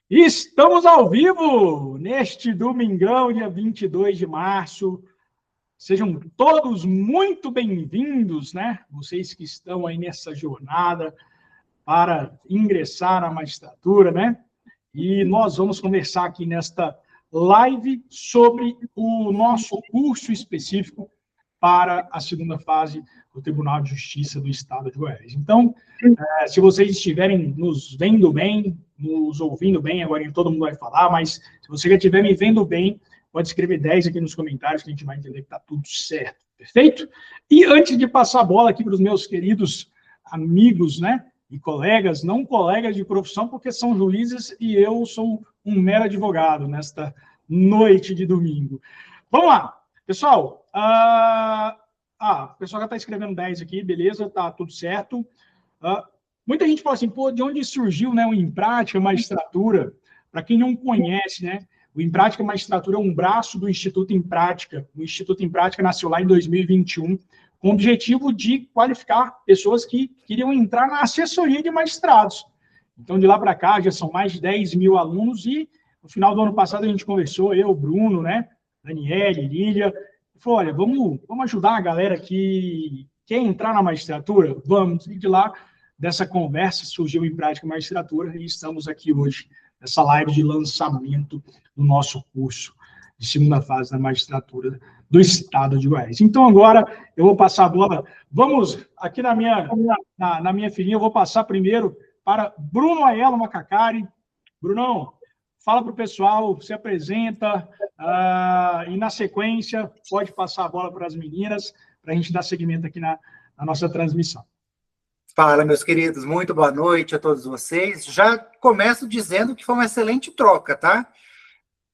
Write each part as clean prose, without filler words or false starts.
Estamos ao vivo neste domingão, dia 22 de março. Sejam todos muito bem-vindos, né? Vocês que estão aí nessa jornada para ingressar na magistratura, né? E nós vamos conversar aqui nesta live sobre o nosso curso específico para a segunda fase do Tribunal de Justiça do Estado de Goiás. Então, se vocês estiverem nos vendo bem, nos ouvindo bem, agora todo mundo vai falar, mas se você já estiver me vendo bem, pode escrever 10 aqui nos comentários que a gente vai entender que está tudo certo, perfeito? E antes de passar a bola aqui para os meus queridos amigos, né, e colegas, não colegas de profissão, porque são juízes e eu sou um mero advogado nesta noite de domingo. Vamos lá, pessoal. O pessoal já está escrevendo 10 aqui, beleza, tá tudo certo. Muita gente fala assim, pô, de onde surgiu, né, o Emprática Magistratura? Para quem não conhece, né, o Emprática Magistratura é um braço do Instituto Emprática. O Instituto Emprática nasceu lá em 2021, com o objetivo de qualificar pessoas que queriam entrar na assessoria de magistrados. Então, de lá para cá, já são mais de 10 mil alunos e no final do ano passado a gente conversou, eu, Bruno, né, Daniele, Lília, falou, olha, vamos ajudar a galera que quer entrar na magistratura? Vamos. E de lá, dessa conversa, surgiu em Prática Magistratura e estamos aqui hoje, nessa live de lançamento do nosso curso de segunda fase da magistratura do Estado de Goiás. Então, agora, eu vou passar a bola. Vamos, aqui na minha filhinha, eu vou passar primeiro para Bruno Aiello Macacari. Brunão, fala para o pessoal, se apresenta, e na sequência pode passar a bola para as meninas, para a gente dar seguimento aqui na nossa transmissão. Fala, meus queridos, muito boa noite a todos vocês. Já começo dizendo que foi uma excelente troca, tá?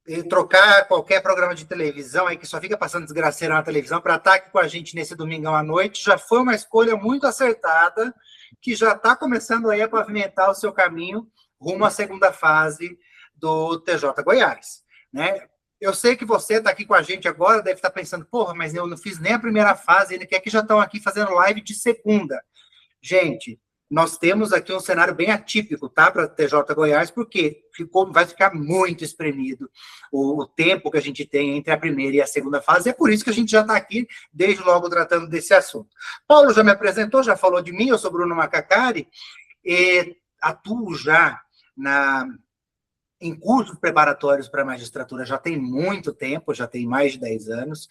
E trocar qualquer programa de televisão aí que só fica passando desgraceira na televisão para estar aqui com a gente nesse domingão à noite, já foi uma escolha muito acertada, que já está começando aí a pavimentar o seu caminho rumo à segunda fase do TJ Goiás, né? Eu sei que você está aqui com a gente agora, deve estar pensando, porra, mas eu não fiz nem a primeira fase, ele quer que já estão aqui fazendo live de segunda. Gente, nós temos aqui um cenário bem atípico, tá, para TJ Goiás, porque vai ficar muito espremido o tempo que a gente tem entre a primeira e a segunda fase, é por isso que a gente já está aqui, desde logo, tratando desse assunto. Paulo já me apresentou, já falou de mim, eu sou Bruno Macacari, e atuo já em cursos preparatórios para a magistratura já tem muito tempo, já tem mais de 10 anos,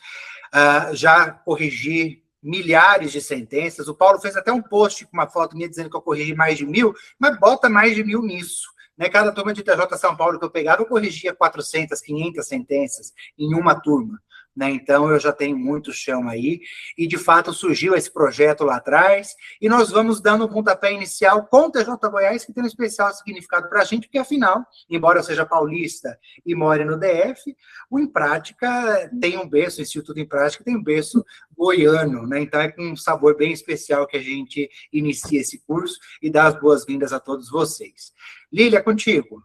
já corrigi milhares de sentenças. O Paulo fez até um post com uma foto minha dizendo que eu corrigi mais de 1000, mas bota mais de 1000 nisso, né? Cada turma de TJ São Paulo que eu pegava, eu corrigia 400, 500 sentenças em uma turma, né? Então, eu já tenho muito chão aí, e de fato surgiu esse projeto lá atrás, e nós vamos dando um pontapé inicial com o TJ Goiás, que tem um especial significado para a gente, porque afinal, embora eu seja paulista e more no DF, o Emprática tem um berço, o Instituto Emprática tem um berço goiano, né? Então é com um sabor bem especial que a gente inicia esse curso e dá as boas-vindas a todos vocês. Lília, contigo.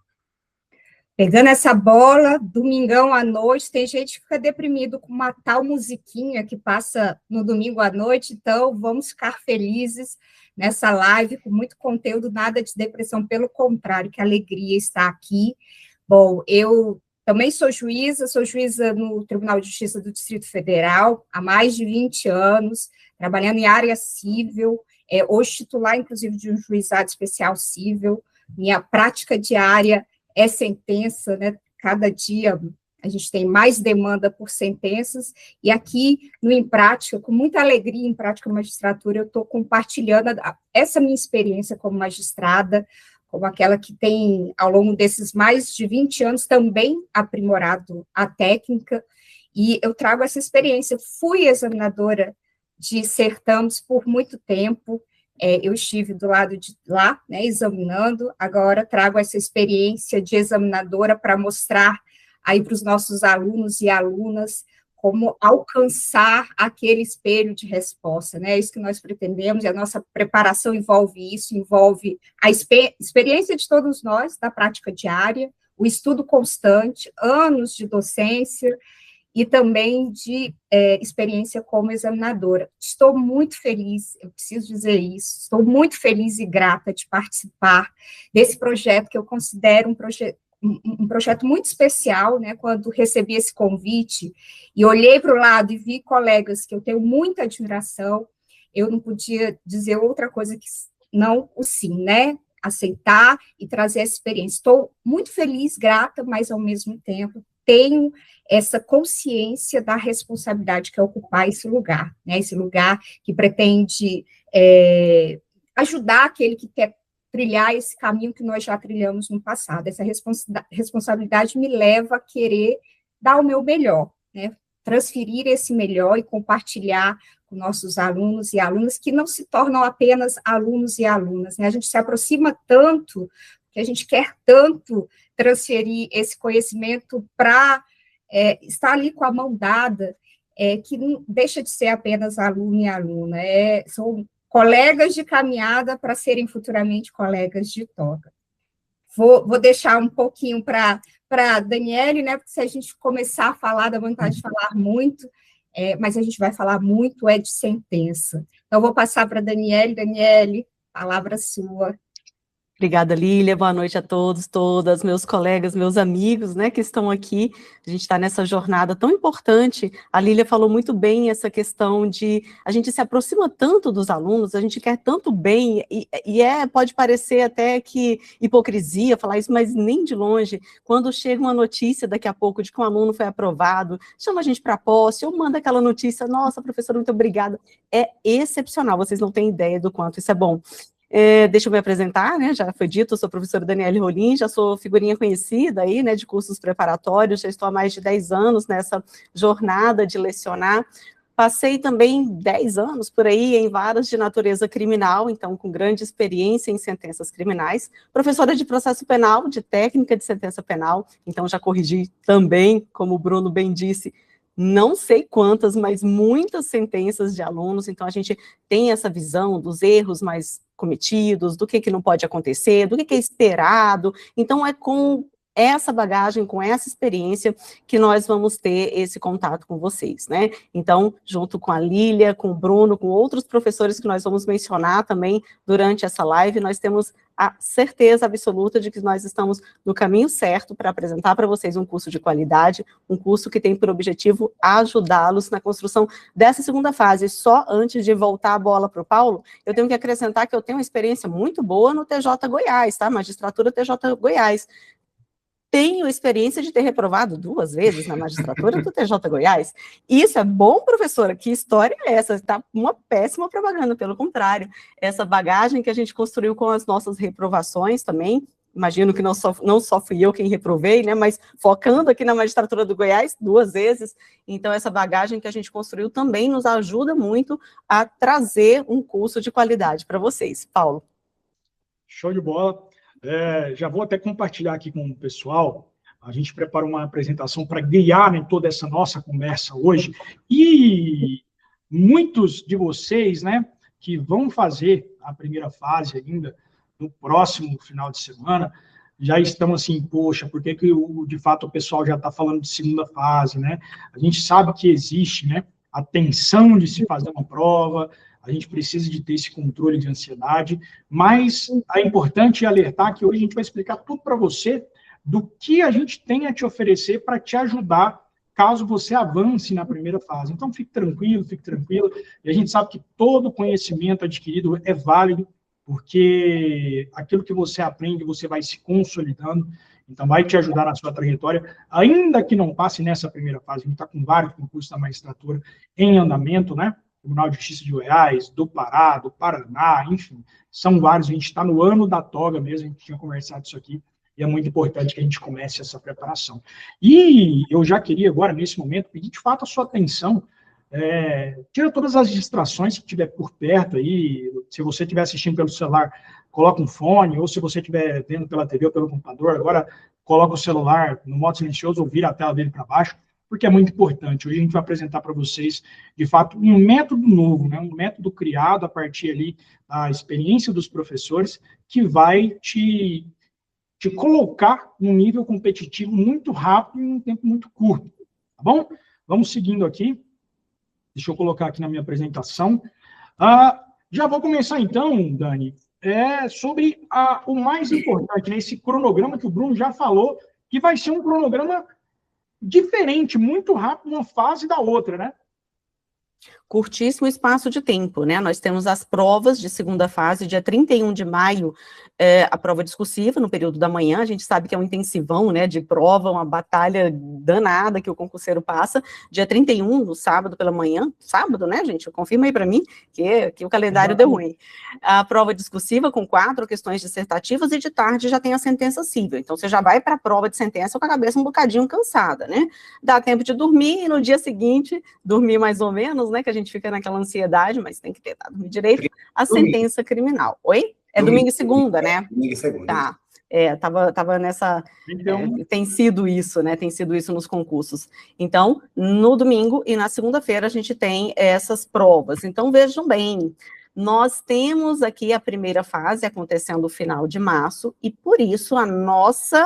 Pegando essa bola, domingão à noite, tem gente que fica deprimido com uma tal musiquinha que passa no domingo à noite, então vamos ficar felizes nessa live, com muito conteúdo, nada de depressão, pelo contrário, que alegria estar aqui. Bom, eu também sou juíza no Tribunal de Justiça do Distrito Federal, há mais de 20 anos, trabalhando em área civil, hoje titular, inclusive, de um juizado especial civil. Minha prática diária é sentença, né? Cada dia a gente tem mais demanda por sentenças, e aqui no Emprática, com muita alegria em Prática Magistratura, eu estou compartilhando essa minha experiência como magistrada, como aquela que tem, ao longo desses mais de 20 anos, também aprimorado a técnica, e eu trago essa experiência. Fui examinadora de certames por muito tempo, eu estive do lado de lá, né, examinando, agora trago essa experiência de examinadora para mostrar aí para os nossos alunos e alunas como alcançar aquele espelho de resposta, né? É isso que nós pretendemos, e a nossa preparação envolve isso, envolve a experiência de todos nós, da prática diária, o estudo constante, anos de docência, e também de experiência como examinadora. Estou muito feliz, eu preciso dizer isso, estou muito feliz e grata de participar desse projeto, que eu considero um um projeto muito especial, né, quando recebi esse convite e olhei para o lado e vi colegas que eu tenho muita admiração, eu não podia dizer outra coisa que não o sim, né, aceitar e trazer essa experiência. Estou muito feliz, grata, mas, ao mesmo tempo, tenho essa consciência da responsabilidade que é ocupar esse lugar, né, esse lugar que pretende ajudar aquele que quer trilhar esse caminho que nós já trilhamos no passado. Essa responsabilidade me leva a querer dar o meu melhor, né? Transferir esse melhor e compartilhar com nossos alunos e alunas, que não se tornam apenas alunos e alunas, né? A gente se aproxima tanto, que a gente quer tanto transferir esse conhecimento para estar ali com a mão dada, que não deixa de ser apenas aluno e aluna, são colegas de caminhada para serem futuramente colegas de toga. Vou deixar um pouquinho para a Daniele, né, porque se a gente começar a falar, dá vontade de falar muito, mas a gente vai falar muito de sentença. Então, vou passar para a Daniele. Daniele, palavra sua. Obrigada, Lília, boa noite a todos, todas, meus colegas, meus amigos, né, que estão aqui. A gente está nessa jornada tão importante. A Lília falou muito bem essa questão de a gente se aproxima tanto dos alunos, a gente quer tanto bem, pode parecer até que hipocrisia falar isso, mas nem de longe. Quando chega uma notícia daqui a pouco de que um aluno foi aprovado, chama a gente para a posse, ou manda aquela notícia, nossa, professora, muito obrigada. É excepcional, vocês não têm ideia do quanto isso é bom. Deixa eu me apresentar, né, já foi dito, eu sou a professora Daniele Rolim, já sou figurinha conhecida aí, né, de cursos preparatórios, já estou há mais de 10 anos nessa jornada de lecionar. Passei também 10 anos por aí em varas de natureza criminal, então com grande experiência em sentenças criminais, professora de processo penal, de técnica de sentença penal, então já corrigi também, como o Bruno bem disse, não sei quantas, mas muitas sentenças de alunos, então a gente tem essa visão dos erros mais cometidos, do que não pode acontecer, do que é esperado, então é com essa bagagem, com essa experiência, que nós vamos ter esse contato com vocês, né? Então, junto com a Lília, com o Bruno, com outros professores que nós vamos mencionar também durante essa live, nós temos a certeza absoluta de que nós estamos no caminho certo para apresentar para vocês um curso de qualidade, um curso que tem por objetivo ajudá-los na construção dessa segunda fase. Só antes de voltar a bola para o Paulo, eu tenho que acrescentar que eu tenho uma experiência muito boa no TJ Goiás, tá? Magistratura TJ Goiás. Tenho experiência de ter reprovado 2 vezes na magistratura do TJ Goiás. Isso é bom, professora? Que história é essa? Está uma péssima propaganda, pelo contrário. Essa bagagem que a gente construiu com as nossas reprovações também, imagino que não só fui eu quem reprovei, né, mas focando aqui na magistratura do Goiás 2 vezes, então essa bagagem que a gente construiu também nos ajuda muito a trazer um curso de qualidade para vocês. Paulo. Show de bola. Já vou até compartilhar aqui com o pessoal, a gente preparou uma apresentação para guiar em toda essa nossa conversa hoje, e muitos de vocês, né, que vão fazer a primeira fase ainda, no próximo final de semana, já estão assim, poxa, por que de fato o pessoal já está falando de segunda fase, né? A gente sabe que existe, né, a tensão de se fazer uma prova, a gente precisa de ter esse controle de ansiedade, mas é importante alertar que hoje a gente vai explicar tudo para você do que a gente tem a te oferecer para te ajudar caso você avance na primeira fase. Então, fique tranquilo, e a gente sabe que todo conhecimento adquirido é válido, porque aquilo que você aprende, você vai se consolidando, então vai te ajudar na sua trajetória, ainda que não passe nessa primeira fase. A gente está com vários concursos da magistratura em andamento, né? Tribunal de Justiça de Goiás, do Pará, do Paraná, enfim, são vários. A gente está no ano da toga mesmo, a gente tinha conversado isso aqui, e é muito importante que a gente comece essa preparação. E eu já queria agora, nesse momento, pedir de fato a sua atenção, tira todas as distrações que tiver por perto aí, se você estiver assistindo pelo celular, coloca um fone, ou se você estiver vendo pela TV ou pelo computador, agora coloca o celular no modo silencioso ou vira a tela dele para baixo, porque é muito importante. Hoje a gente vai apresentar para vocês, de fato, um método novo, né? Um método criado a partir ali da experiência dos professores, que vai te colocar num nível competitivo muito rápido e em um tempo muito curto, tá bom? Vamos seguindo aqui. Deixa eu colocar aqui na minha apresentação. Já vou começar então, Dani, sobre o mais importante, né? Esse cronograma que o Bruno já falou, que vai ser um cronograma diferente, muito rápido, uma fase da outra, né? Curtíssimo espaço de tempo, né? Nós temos as provas de segunda fase, dia 31 de maio, a prova discursiva, no período da manhã. A gente sabe que é um intensivão, né, de prova, uma batalha danada que o concurseiro passa. Dia 31, no sábado pela manhã, sábado, né, gente? Confirma aí para mim que o calendário deu ruim. A prova discursiva com 4 questões dissertativas e de tarde já tem a sentença cível. Então, você já vai para a prova de sentença com a cabeça um bocadinho cansada, né? Dá tempo de dormir e no dia seguinte, dormir mais ou menos, né, que a gente fica naquela ansiedade, mas tem que tentar dormir direito, a sentença criminal. Oi? É domingo e segunda, né? Domingo e segunda. Tá. Tava nessa... Então, tem sido isso, né? Tem sido isso nos concursos. Então, no domingo e na segunda-feira a gente tem essas provas. Então, vejam bem, nós temos aqui a primeira fase acontecendo no final de março, e por isso a nossa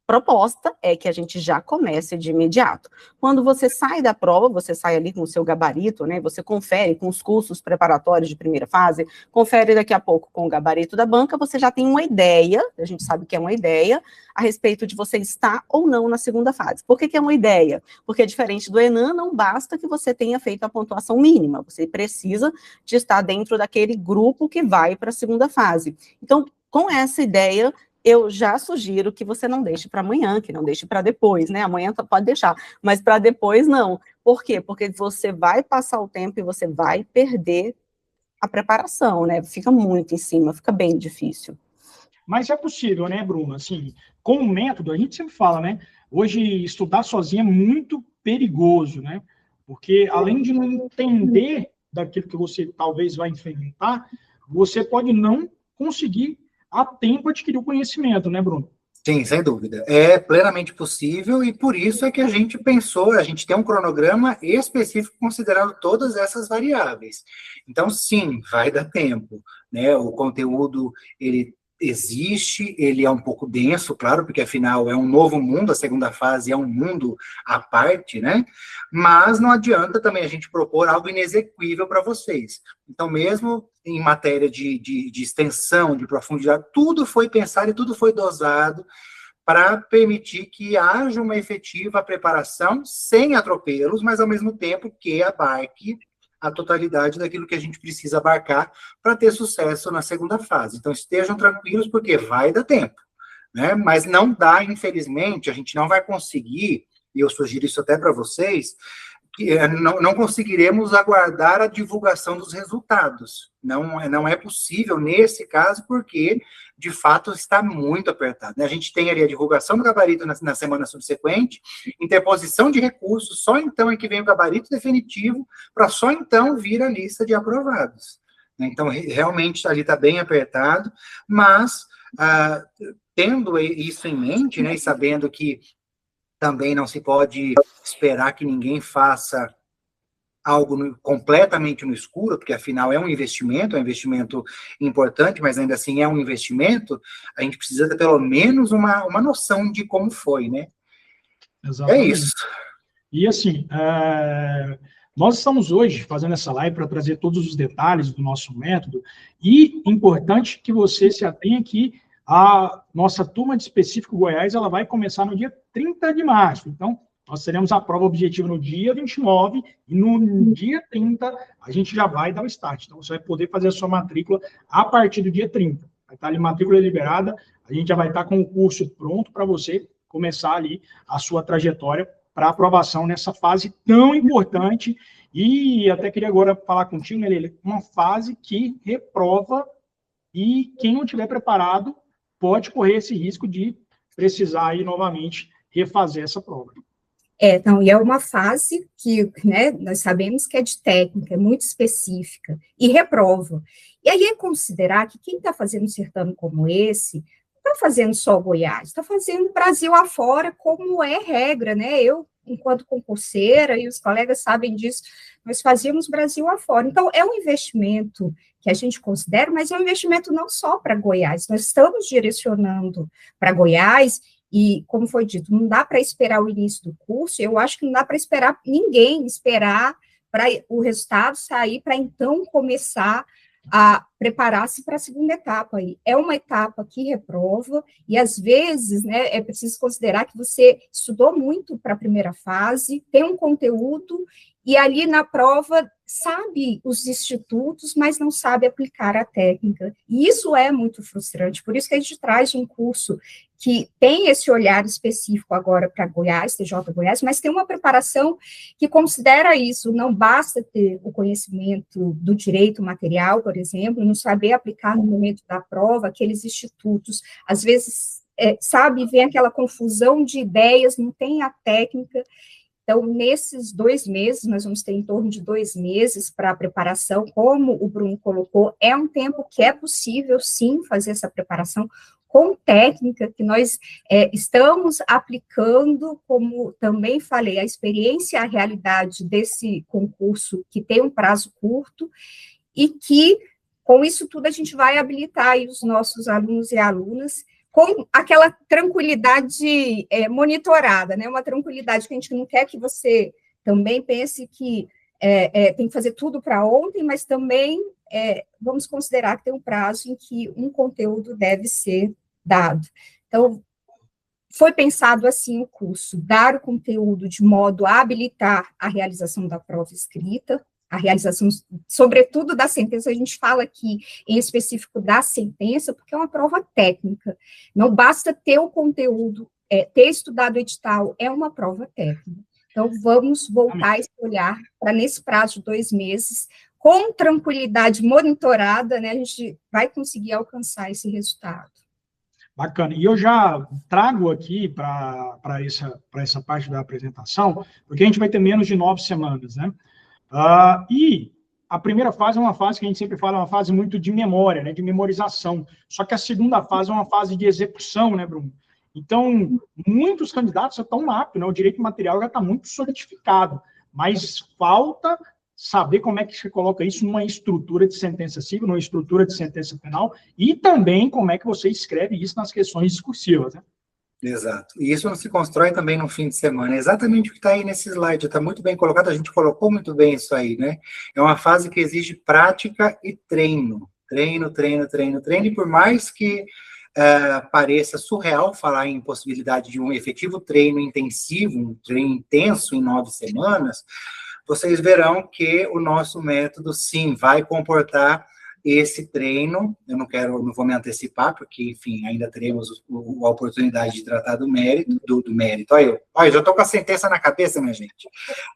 proposta é que a gente já comece de imediato. Quando você sai da prova, você sai ali com o seu gabarito, né? Você confere com os cursos preparatórios de primeira fase, confere daqui a pouco com o gabarito da banca, você já tem uma ideia, a gente sabe que é uma ideia, a respeito de você estar ou não na segunda fase. Por que é uma ideia? Porque diferente do Enem, não basta que você tenha feito a pontuação mínima, você precisa de estar dentro daquele grupo que vai para a segunda fase. Então, com essa ideia, eu já sugiro que você não deixe para amanhã, que não deixe para depois, né? Amanhã pode deixar, mas para depois não. Por quê? Porque você vai passar o tempo e você vai perder a preparação, né? Fica muito em cima, fica bem difícil. mas é possível, né, Bruno? Assim, com o método, a gente sempre fala, né? Hoje, estudar sozinho é muito perigoso, né? Porque, além de não entender daquilo que você talvez vai enfrentar, você pode não conseguir a tempo adquirir o conhecimento, né, Bruno? Sim, sem dúvida. É plenamente possível e por isso é que a gente pensou, a gente tem um cronograma específico considerando todas essas variáveis. Então, sim, vai dar tempo, né? O conteúdo, ele existe, ele é um pouco denso, claro, porque afinal é um novo mundo, a segunda fase é um mundo à parte, né? Mas não adianta também a gente propor algo inexequível para vocês. Então, mesmo em matéria de extensão, de profundidade, tudo foi pensado e tudo foi dosado para permitir que haja uma efetiva preparação sem atropelos, mas ao mesmo tempo que abarque a totalidade daquilo que a gente precisa abarcar para ter sucesso na segunda fase. Então, estejam tranquilos, porque vai dar tempo, né? Mas não dá, infelizmente, a gente não vai conseguir, e eu sugiro isso até para vocês, que não conseguiremos aguardar a divulgação dos resultados. Não é possível nesse caso, porque, de fato, está muito apertado, né? A gente tem ali a divulgação do gabarito na semana subsequente, interposição de recursos, só então é que vem o gabarito definitivo, para só então vir a lista de aprovados. Então, realmente, ali está bem apertado, mas, tendo isso em mente, né, e sabendo que também não se pode esperar que ninguém faça algo completamente no escuro, porque afinal é um investimento importante, mas ainda assim é um investimento, a gente precisa ter pelo menos uma noção de como foi, né? Exatamente. É isso. E assim, nós estamos hoje fazendo essa live para trazer todos os detalhes do nosso método, e importante que você se atenha que a nossa turma de Específico Goiás, ela vai começar no dia 30 de março. Então, nós teremos a prova objetiva no dia 29, e no dia 30 a gente já vai dar o start. Então, você vai poder fazer a sua matrícula a partir do dia 30. Vai estar ali matrícula liberada, a gente já vai estar com o curso pronto para você começar ali a sua trajetória para aprovação nessa fase tão importante. E até queria agora falar contigo, né, Leila, uma fase que reprova, e quem não estiver preparado pode correr esse risco de precisar aí novamente refazer essa prova. Então, e é uma fase que, né, nós sabemos que é de técnica, é muito específica, e reprova. E aí é considerar que quem está fazendo um certame como esse, não está fazendo só Goiás, está fazendo Brasil afora, como é regra, né? Eu, enquanto concurseira, e os colegas sabem disso, nós fazíamos Brasil afora. Então, é um investimento que a gente considera, mas é um investimento não só para Goiás, nós estamos direcionando para Goiás. E, como foi dito, não dá para esperar o início do curso, eu acho que não dá para esperar ninguém esperar para o resultado sair, para então começar a preparar-se para a segunda etapa. É uma etapa que reprova, e às vezes, né, é preciso considerar que você estudou muito para a primeira fase, tem um conteúdo, e ali na prova sabe os institutos, mas não sabe aplicar a técnica. E isso é muito frustrante, por isso que a gente traz um curso que tem esse olhar específico agora para Goiás, TJ Goiás, mas tem uma preparação que considera isso. Não basta ter o conhecimento do direito material, por exemplo, não saber aplicar no momento da prova, aqueles institutos, às vezes, sabe, vem aquela confusão de ideias, não tem a técnica. Então, nesses 2 meses, nós vamos ter em torno de 2 meses para a preparação, como o Bruno colocou, é um tempo que é possível, sim, fazer essa preparação com técnica, que nós estamos aplicando, como também falei, a experiência, a realidade desse concurso, que tem um prazo curto, e que, com isso tudo, a gente vai habilitar aí os nossos alunos e alunas com aquela tranquilidade monitorada, né? Uma tranquilidade que a gente não quer que você também pense que tem que fazer tudo para ontem, mas também vamos considerar que tem um prazo em que um conteúdo deve ser dado. Então, foi pensado assim o curso, dar o conteúdo de modo a habilitar a realização da prova escrita, a realização, sobretudo da sentença. A gente fala aqui em específico da sentença, porque é uma prova técnica. Não basta ter o conteúdo, ter estudado o edital, é uma prova técnica. Então, vamos voltar a esse olhar para, nesse prazo de 2 meses, com tranquilidade monitorada, né, a gente vai conseguir alcançar esse resultado. Bacana. E eu já trago aqui para essa parte da apresentação, porque a gente vai ter menos de 9 semanas, né? E a primeira fase é uma fase que a gente sempre fala, é uma fase muito de memória, né, de memorização. Só que a segunda fase é uma fase de execução, né, Bruno? Então, muitos candidatos já estão aptos, né? O direito material já está muito solidificado, mas falta saber como é que você coloca isso numa estrutura de sentença civil, numa estrutura de sentença penal, e também como é que você escreve isso nas questões discursivas, né? Exato. E isso não se constrói também no fim de semana. É exatamente o que está aí nesse slide. Está muito bem colocado, a gente colocou muito bem isso aí, né? É uma fase que exige prática e treino. Treino, treino, treino, treino. E por mais que pareça surreal falar em possibilidade de um efetivo treino intensivo, um treino intenso em 9 semanas, vocês verão que o nosso método, sim, vai comportar esse treino. Eu não vou me antecipar, porque, enfim, ainda teremos a oportunidade de tratar do mérito, do mérito. Olha, eu já estou com a sentença na cabeça, minha gente.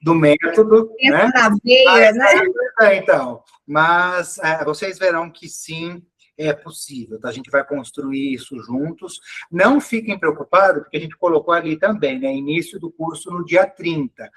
Do método, né? Na veia, né? Então, mas vocês verão que, sim, é possível, tá? A gente vai construir isso juntos. Não fiquem preocupados, porque a gente colocou ali também, né? Início do curso no dia 30.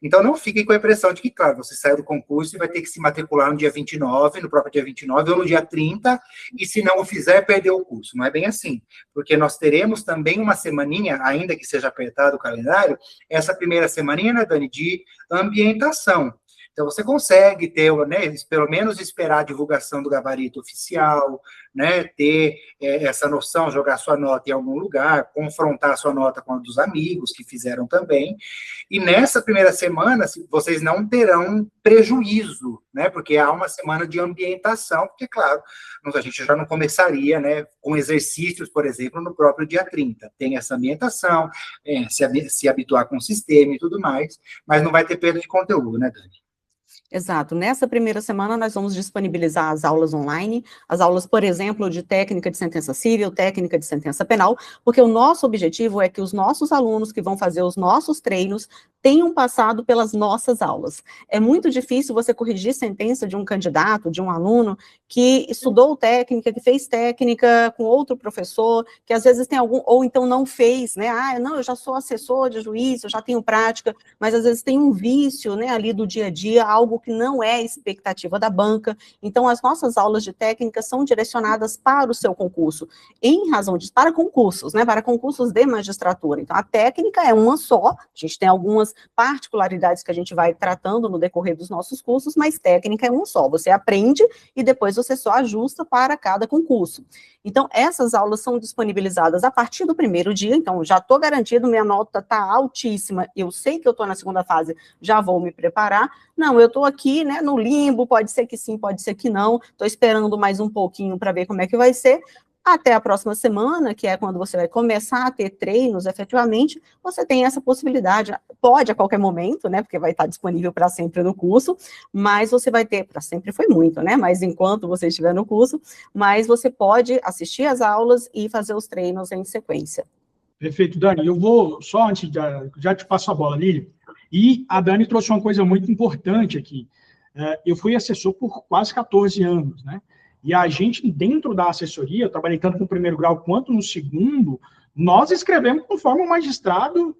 Então, não fiquem com a impressão de que, claro, você saiu do concurso e vai ter que se matricular no dia 29, no próprio dia 29, ou no dia 30, e se não o fizer, perdeu o curso. Não é bem assim, porque nós teremos também uma semaninha, ainda que seja apertado o calendário, essa primeira semaninha, né, Dani, de ambientação. Então, você consegue ter, né, pelo menos esperar a divulgação do gabarito oficial, né, ter essa noção, jogar sua nota em algum lugar, confrontar sua nota com a dos amigos que fizeram também. E nessa primeira semana, vocês não terão prejuízo, né, porque há uma semana de ambientação, porque, claro, a gente já não começaria, né, com exercícios, por exemplo, no próprio dia 30. Tem essa ambientação, se habituar com o sistema e tudo mais, mas não vai ter perda de conteúdo, né, Dani? Exato. Nessa primeira semana, nós vamos disponibilizar as aulas online, as aulas, por exemplo, de técnica de sentença civil, técnica de sentença penal, porque o nosso objetivo é que os nossos alunos que vão fazer os nossos treinos tenham passado pelas nossas aulas. É muito difícil você corrigir sentença de um candidato, de um aluno, que estudou técnica, que fez técnica com outro professor, que às vezes tem algum, ou então não fez, né? Eu já sou assessor de juiz, eu já tenho prática, mas às vezes tem um vício, né, ali do dia a dia, algo que não é expectativa da banca. Então, as nossas aulas de técnica são direcionadas para o seu concurso, em razão disso, para concursos, né, para concursos de magistratura. Então, a técnica é uma só, a gente tem algumas particularidades que a gente vai tratando no decorrer dos nossos cursos, mas técnica é uma só, você aprende e depois você só ajusta para cada concurso. Então, essas aulas são disponibilizadas a partir do primeiro dia, então, já estou garantido, minha nota está altíssima, eu sei que eu estou na segunda fase, já vou me preparar. Não, eu estou aqui, né, no limbo, pode ser que sim, pode ser que não, estou esperando mais um pouquinho para ver como é que vai ser. Até a próxima semana, que é quando você vai começar a ter treinos, efetivamente, você tem essa possibilidade, pode a qualquer momento, né, porque vai estar disponível para sempre no curso, mas você vai ter, para sempre foi muito, né, mas enquanto você estiver no curso, mas você pode assistir às aulas e fazer os treinos em sequência. Perfeito, Dani. Eu vou, só antes, já te passo a bola, Lília, e a Dani trouxe uma coisa muito importante aqui. Eu fui assessor por quase 14 anos, né? E a gente, dentro da assessoria, eu trabalhei tanto no primeiro grau quanto no segundo, nós escrevemos conforme o magistrado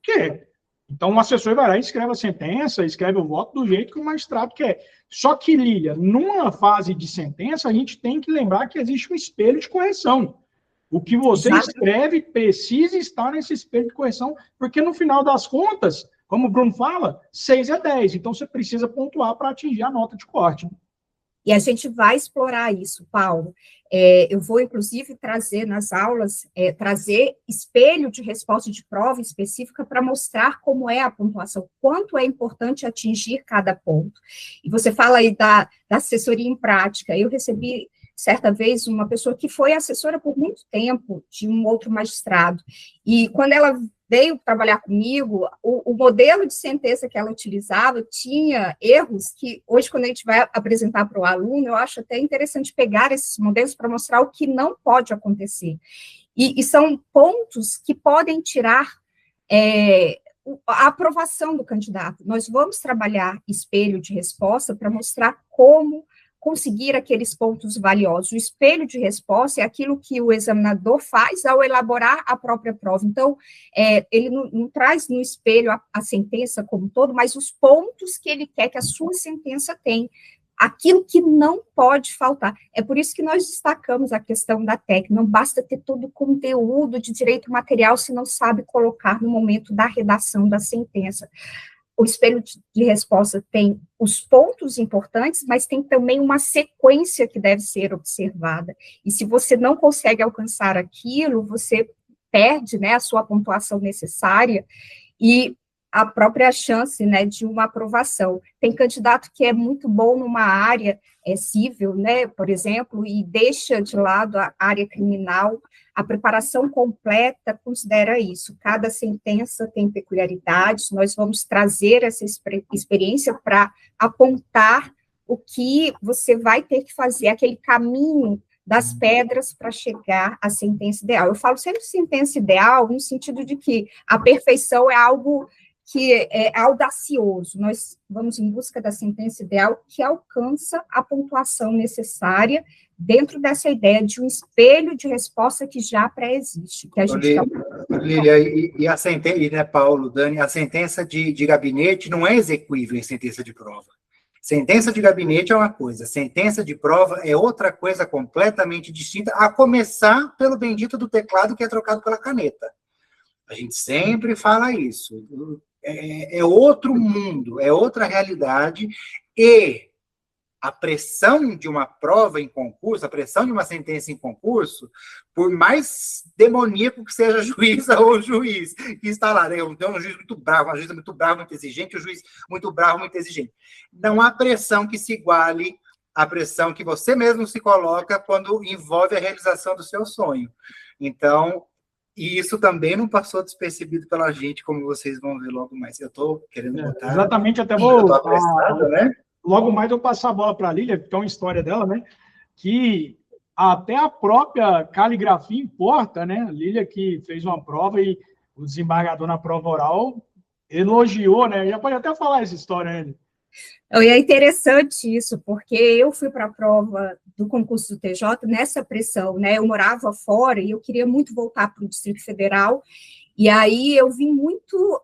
quer. Então, o assessor vai lá e escreve a sentença, escreve o voto do jeito que o magistrado quer. Só que, Lília, numa fase de sentença, a gente tem que lembrar que existe um espelho de correção. O que você escreve precisa estar nesse espelho de correção, porque no final das contas, como o Bruno fala, 6 é 10. Então, você precisa pontuar para atingir a nota de corte. E a gente vai explorar isso, Paulo. Eu vou, inclusive, trazer nas aulas, trazer espelho de resposta de prova específica para mostrar como é a pontuação, quanto é importante atingir cada ponto. E você fala aí da assessoria em prática. Eu recebi, certa vez, uma pessoa que foi assessora por muito tempo de um outro magistrado. E quando ela veio trabalhar comigo, o modelo de sentença que ela utilizava tinha erros que, hoje, quando a gente vai apresentar para o aluno, eu acho até interessante pegar esses modelos para mostrar o que não pode acontecer. E são pontos que podem tirar a aprovação do candidato. Nós vamos trabalhar espelho de resposta para mostrar como conseguir aqueles pontos valiosos. O espelho de resposta é aquilo que o examinador faz ao elaborar a própria prova. Então, ele não traz no espelho a sentença como um todo, mas os pontos que ele quer que a sua sentença tenha, aquilo que não pode faltar. É por isso que nós destacamos a questão da técnica. Não basta ter todo o conteúdo de direito material se não sabe colocar no momento da redação da sentença. O espelho de resposta tem os pontos importantes, mas tem também uma sequência que deve ser observada. E se você não consegue alcançar aquilo, você perde, né, a sua pontuação necessária e a própria chance, né, de uma aprovação. Tem candidato que é muito bom numa área civil, né, por exemplo, e deixa de lado a área criminal. A preparação completa considera isso. Cada sentença tem peculiaridades, nós vamos trazer essa experiência para apontar o que você vai ter que fazer, aquele caminho das pedras para chegar à sentença ideal. Eu falo sempre sentença ideal no sentido de que a perfeição é algo que é audacioso. Nós vamos em busca da sentença ideal que alcança a pontuação necessária dentro dessa ideia de um espelho de resposta que já pré-existe. Que a gente Lília, e a sentença, né, Paulo, Dani, a sentença de gabinete não é exequível em sentença de prova. Sentença de gabinete é uma coisa, sentença de prova é outra coisa completamente distinta, a começar pelo bendito do teclado que é trocado pela caneta. A gente sempre fala isso. É outro mundo, é outra realidade, e a pressão de uma prova em concurso, a pressão de uma sentença em concurso, por mais demoníaco que seja a juíza ou o juiz que está lá, né? Então, um juiz muito bravo, uma juíza muito brava, muito exigente, o juiz muito bravo, muito exigente. Não há pressão que se iguale à pressão que você mesmo se coloca quando envolve a realização do seu sonho. Então, e isso também não passou despercebido pela gente, como vocês vão ver logo mais. Eu estou querendo botar... Exatamente, até vou... Eu estou apressado, né? Logo mais eu passar a bola para a Lília, que é uma história dela, né? Que até a própria caligrafia importa, né? A Lília que fez uma prova e o desembargador na prova oral elogiou, né? Já pode até falar essa história, né? E é interessante isso, porque eu fui para a prova do concurso do TJ nessa pressão, né? Eu morava fora e eu queria muito voltar para o Distrito Federal, e aí eu vim muito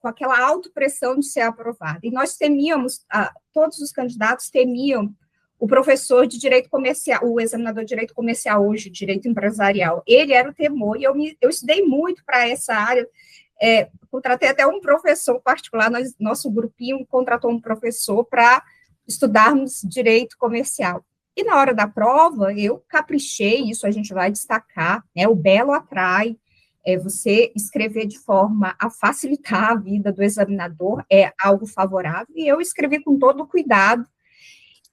com aquela autopressão de ser aprovada. E nós temíamos, todos os candidatos temiam o professor de direito comercial, o examinador de direito comercial hoje, direito empresarial. Ele era o temor, e eu estudei muito para essa área. Contratei até um professor particular, nosso grupinho contratou um professor para estudarmos direito comercial. E na hora da prova, eu caprichei, isso a gente vai destacar, né, o belo atrai, você escrever de forma a facilitar a vida do examinador é algo favorável, e eu escrevi com todo cuidado.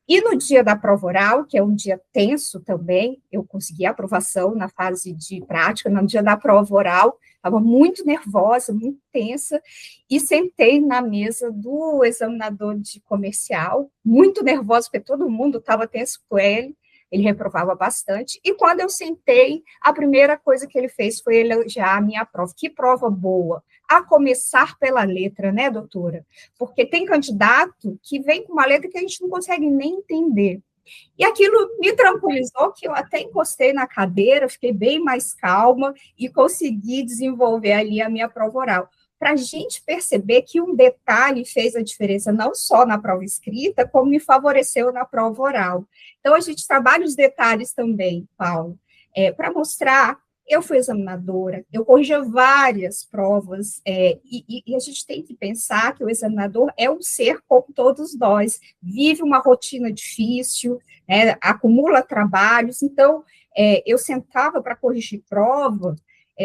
E no dia da prova oral, que é um dia tenso também, eu consegui a aprovação na fase de prática. No dia da prova oral, estava muito nervosa, muito tensa, e sentei na mesa do examinador de comercial, muito nervosa, porque todo mundo estava tenso com ele reprovava bastante, e quando eu sentei, a primeira coisa que ele fez foi elogiar a minha prova. Que prova boa! A começar pela letra, né, doutora? Porque tem candidato que vem com uma letra que a gente não consegue nem entender. E aquilo me tranquilizou, que eu até encostei na cadeira, fiquei bem mais calma e consegui desenvolver ali a minha prova oral. Para a gente perceber que um detalhe fez a diferença não só na prova escrita, como me favoreceu na prova oral. Então, a gente trabalha os detalhes também, Paulo, para mostrar. Eu fui examinadora, eu corrigia várias provas, e a gente tem que pensar que o examinador é um ser como todos nós, vive uma rotina difícil, acumula trabalhos, então, eu sentava para corrigir prova,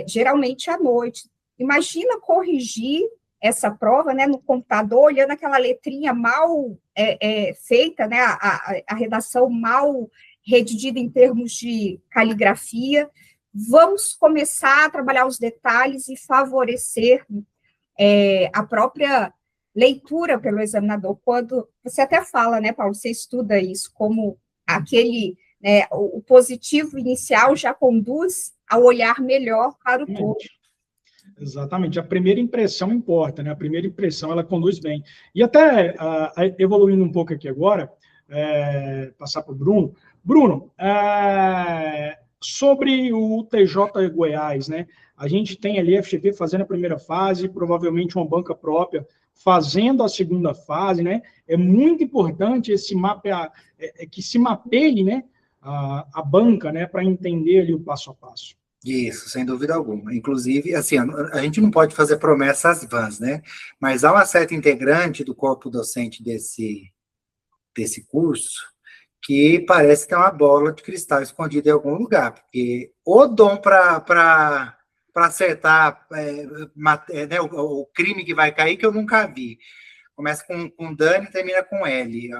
geralmente à noite. Imagina corrigir essa prova, né, no computador, olhando aquela letrinha mal feita, né, a redação mal redigida em termos de caligrafia. Vamos começar a trabalhar os detalhes e favorecer a própria leitura pelo examinador. Quando você até fala, né, Paulo, você estuda isso como aquele, né, o positivo inicial já conduz ao olhar melhor para o todo. Exatamente, a primeira impressão importa, né? A primeira impressão, ela conduz bem. E até, evoluindo um pouco aqui agora, passar para o Bruno. Bruno, sobre o TJ Goiás, né? A gente tem ali a FGV fazendo a primeira fase, provavelmente uma banca própria fazendo a segunda fase, né? É muito importante que se mapeie, né, a banca, né, para entender ali o passo a passo. Isso, sem dúvida alguma. Inclusive, assim, a gente não pode fazer promessas vãs, né? Mas há uma certa integrante do corpo docente desse curso que parece que é uma bola de cristal escondida em algum lugar, porque o dom para acertar né, o crime que vai cair, que eu nunca vi. Começa com Dani e termina com L,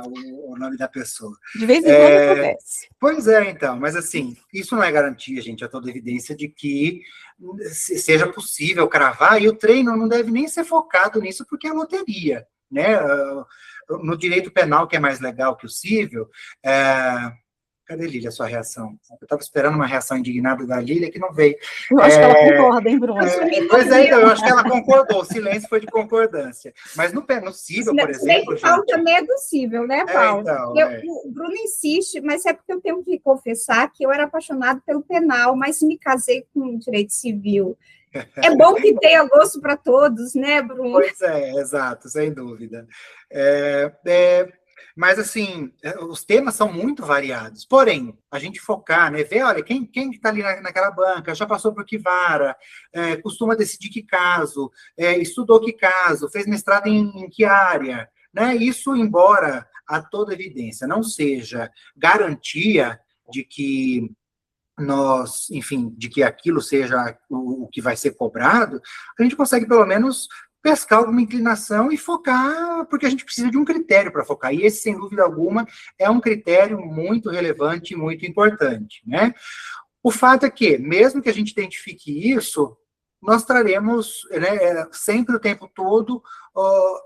o nome da pessoa. De vez em quando acontece. Pois é, então, mas assim, isso não é garantia, gente, é toda evidência de que seja possível cravar, e o treino não deve nem ser focado nisso, porque é loteria, né? No direito penal, que é mais legal que o civil, cadê, Lília, a sua reação? Eu estava esperando uma reação indignada da Lília, que não veio. Eu acho que ela concorda, hein, Bruno? Pois é, então, eu acho que ela concordou, o silêncio foi de concordância. Mas no cível, por exemplo... O Paulo também é do cível, né, Paulo? Então, o Bruno insiste, mas é porque eu tenho que confessar que eu era apaixonado pelo penal, mas me casei com direito civil. É bom que tenha gosto para todos, né, Bruno? Pois é, exato, sem dúvida. Mas, assim, os temas são muito variados. Porém, a gente focar, né, ver, olha, quem está ali naquela banca, já passou por que vara, costuma decidir que caso, estudou que caso, fez mestrado em que área, né? Isso, embora a toda evidência não seja garantia de que enfim, de que aquilo seja o que vai ser cobrado, a gente consegue, pelo menos, pescar alguma inclinação e focar, porque a gente precisa de um critério para focar, e esse, sem dúvida alguma, é um critério muito relevante e muito importante, né? O fato é que, mesmo que a gente identifique isso, nós traremos, né, sempre o tempo todo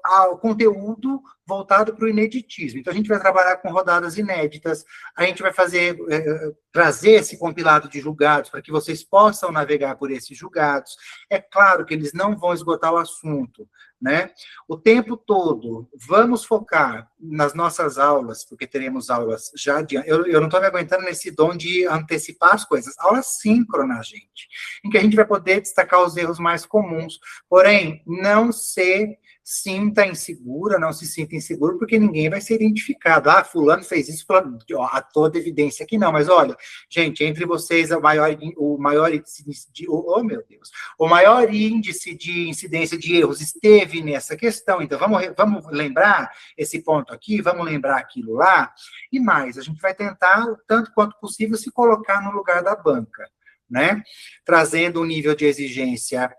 ao conteúdo voltado para o ineditismo. Então, a gente vai trabalhar com rodadas inéditas, a gente vai trazer esse compilado de julgados para que vocês possam navegar por esses julgados. É claro que eles não vão esgotar o assunto, né? O tempo todo, vamos focar nas nossas aulas, porque teremos aulas já adiante. Eu não estou me aguentando nesse dom de antecipar as coisas. Aulas síncronas, gente, em que a gente vai poder destacar os erros mais comuns. Porém, não se sinta insegura, não se sinta inseguro, porque ninguém vai ser identificado. Ah, fulano fez isso, fulano, a toda evidência que não. Mas olha, gente, entre vocês, o maior índice de, oh meu Deus, o maior índice de incidência de erros esteve nessa questão. Então, vamos lembrar esse ponto aqui, vamos lembrar aquilo lá, e mais, a gente vai tentar, tanto quanto possível, se colocar no lugar da banca, né? Trazendo um nível de exigência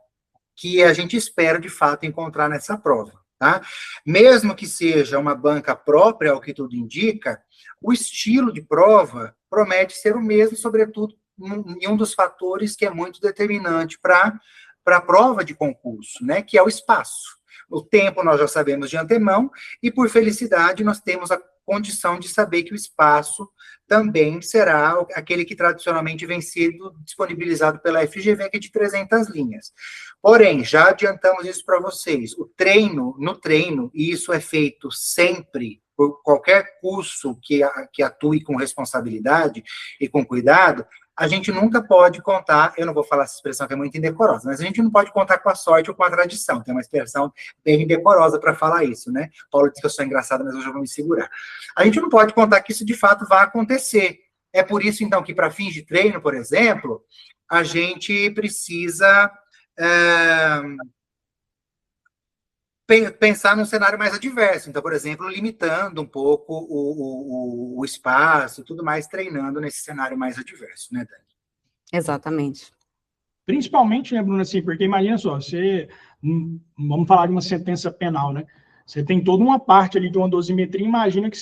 que a gente espera, de fato, encontrar nessa prova, tá? Mesmo que seja uma banca própria, ao que tudo indica, o estilo de prova promete ser o mesmo, sobretudo, em um dos fatores que é muito determinante para a prova de concurso, né? Que é o espaço. O tempo nós já sabemos de antemão, e, por felicidade, nós temos a condição de saber que o espaço também será aquele que tradicionalmente vem sendo disponibilizado pela FGV, que é de 300 linhas. Porém, já adiantamos isso para vocês, no treino, e isso é feito sempre, por qualquer curso que atue com responsabilidade e com cuidado, a gente nunca pode contar, eu não vou falar essa expressão que é muito indecorosa, mas a gente não pode contar com a sorte ou com a tradição, tem uma expressão bem indecorosa para falar isso, né? Paulo disse que eu sou engraçada, mas hoje eu vou me segurar. A gente não pode contar que isso de fato vai acontecer. É por isso, então, que para fins de treino, por exemplo, a gente precisa pensar num cenário mais adverso. Então, por exemplo, limitando um pouco o espaço e tudo mais, treinando nesse cenário mais adverso, né, Dani? Exatamente. Principalmente, né, Bruna, assim, porque imagina só, vamos falar de uma sentença penal, né? Você tem toda uma parte ali de uma dosimetria, imagina que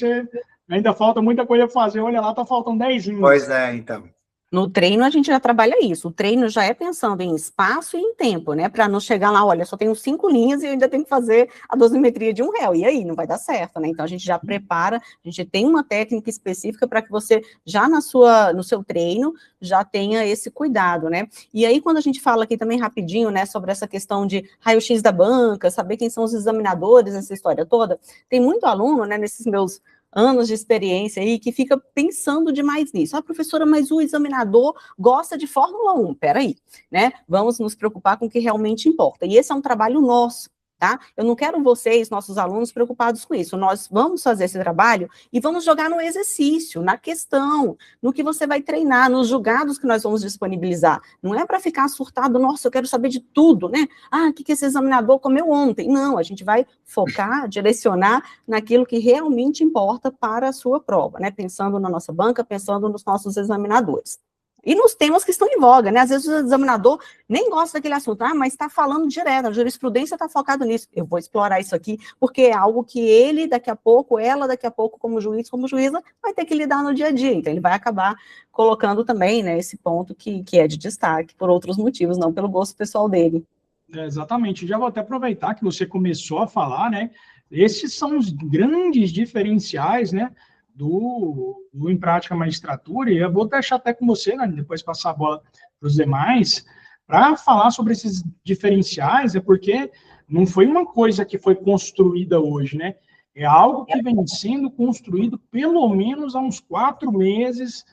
ainda falta muita coisa para fazer, olha lá, tá faltando 10 linhas. Pois é, então. No treino, a gente já trabalha isso. O treino já é pensando em espaço e em tempo, né? Para não chegar lá, olha, só tenho 5 linhas e eu ainda tenho que fazer a dosimetria de 1 réu. E aí, não vai dar certo, né? Então, a gente já prepara, a gente tem uma técnica específica para que você, já no seu treino, já tenha esse cuidado, né? E aí, quando a gente fala aqui também rapidinho, né, sobre essa questão de raio-x da banca, saber quem são os examinadores, essa história toda, tem muito aluno, né, nesses meus anos de experiência aí, que fica pensando demais nisso. Ah, professora, mas o examinador gosta de Fórmula 1. Peraí, né? Vamos nos preocupar com o que realmente importa. E esse é um trabalho nosso, tá? Eu não quero vocês, nossos alunos, preocupados com isso. Nós vamos fazer esse trabalho e vamos jogar no exercício, na questão, no que você vai treinar, nos julgados que nós vamos disponibilizar. Não é para ficar surtado, nossa, eu quero saber de tudo, né? Ah, o que esse examinador comeu ontem? Não, a gente vai focar, direcionar naquilo que realmente importa para a sua prova, né? Pensando na nossa banca, pensando nos nossos examinadores. E nos temas que estão em voga, né? Às vezes o examinador nem gosta daquele assunto, mas está falando direto, a jurisprudência está focada nisso. Eu vou explorar isso aqui, porque é algo que ele, daqui a pouco, ela, daqui a pouco, como juiz, como juíza, vai ter que lidar no dia a dia. Então, ele vai acabar colocando também, né, esse ponto que é de destaque, por outros motivos, não pelo gosto pessoal dele. Exatamente. Já vou até aproveitar que você começou a falar, né? Esses são os grandes diferenciais, né? Do Em Prática Magistratura, e eu vou deixar até com você, né, depois passar a bola para os demais, para falar sobre esses diferenciais, porque não foi uma coisa que foi construída hoje, né? É algo que vem sendo construído pelo menos há uns 4 meses,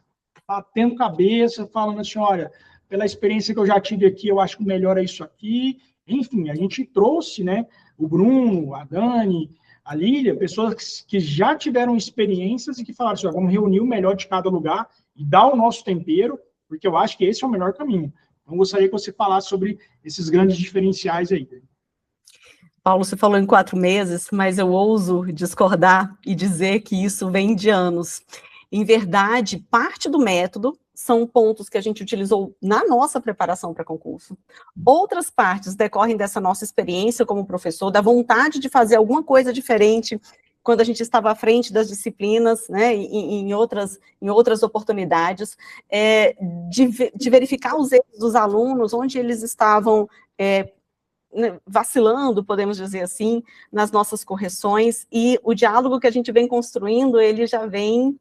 batendo cabeça, falando assim, olha, pela experiência que eu já tive aqui, eu acho que o melhor é isso aqui. Enfim, a gente trouxe, né, o Bruno, a Dani, a Lília, pessoas que já tiveram experiências e que falaram assim, vamos reunir o melhor de cada lugar e dar o nosso tempero, porque eu acho que esse é o melhor caminho. Então, gostaria que você falasse sobre esses grandes diferenciais aí. Paulo, você falou em 4 meses, mas eu ouso discordar e dizer que isso vem de anos. Em verdade, parte do método são pontos que a gente utilizou na nossa preparação para concurso. Outras partes decorrem dessa nossa experiência como professor, da vontade de fazer alguma coisa diferente quando a gente estava à frente das disciplinas, né, em outras oportunidades, de verificar os erros dos alunos, onde eles estavam vacilando, podemos dizer assim, nas nossas correções, e o diálogo que a gente vem construindo, ele já vem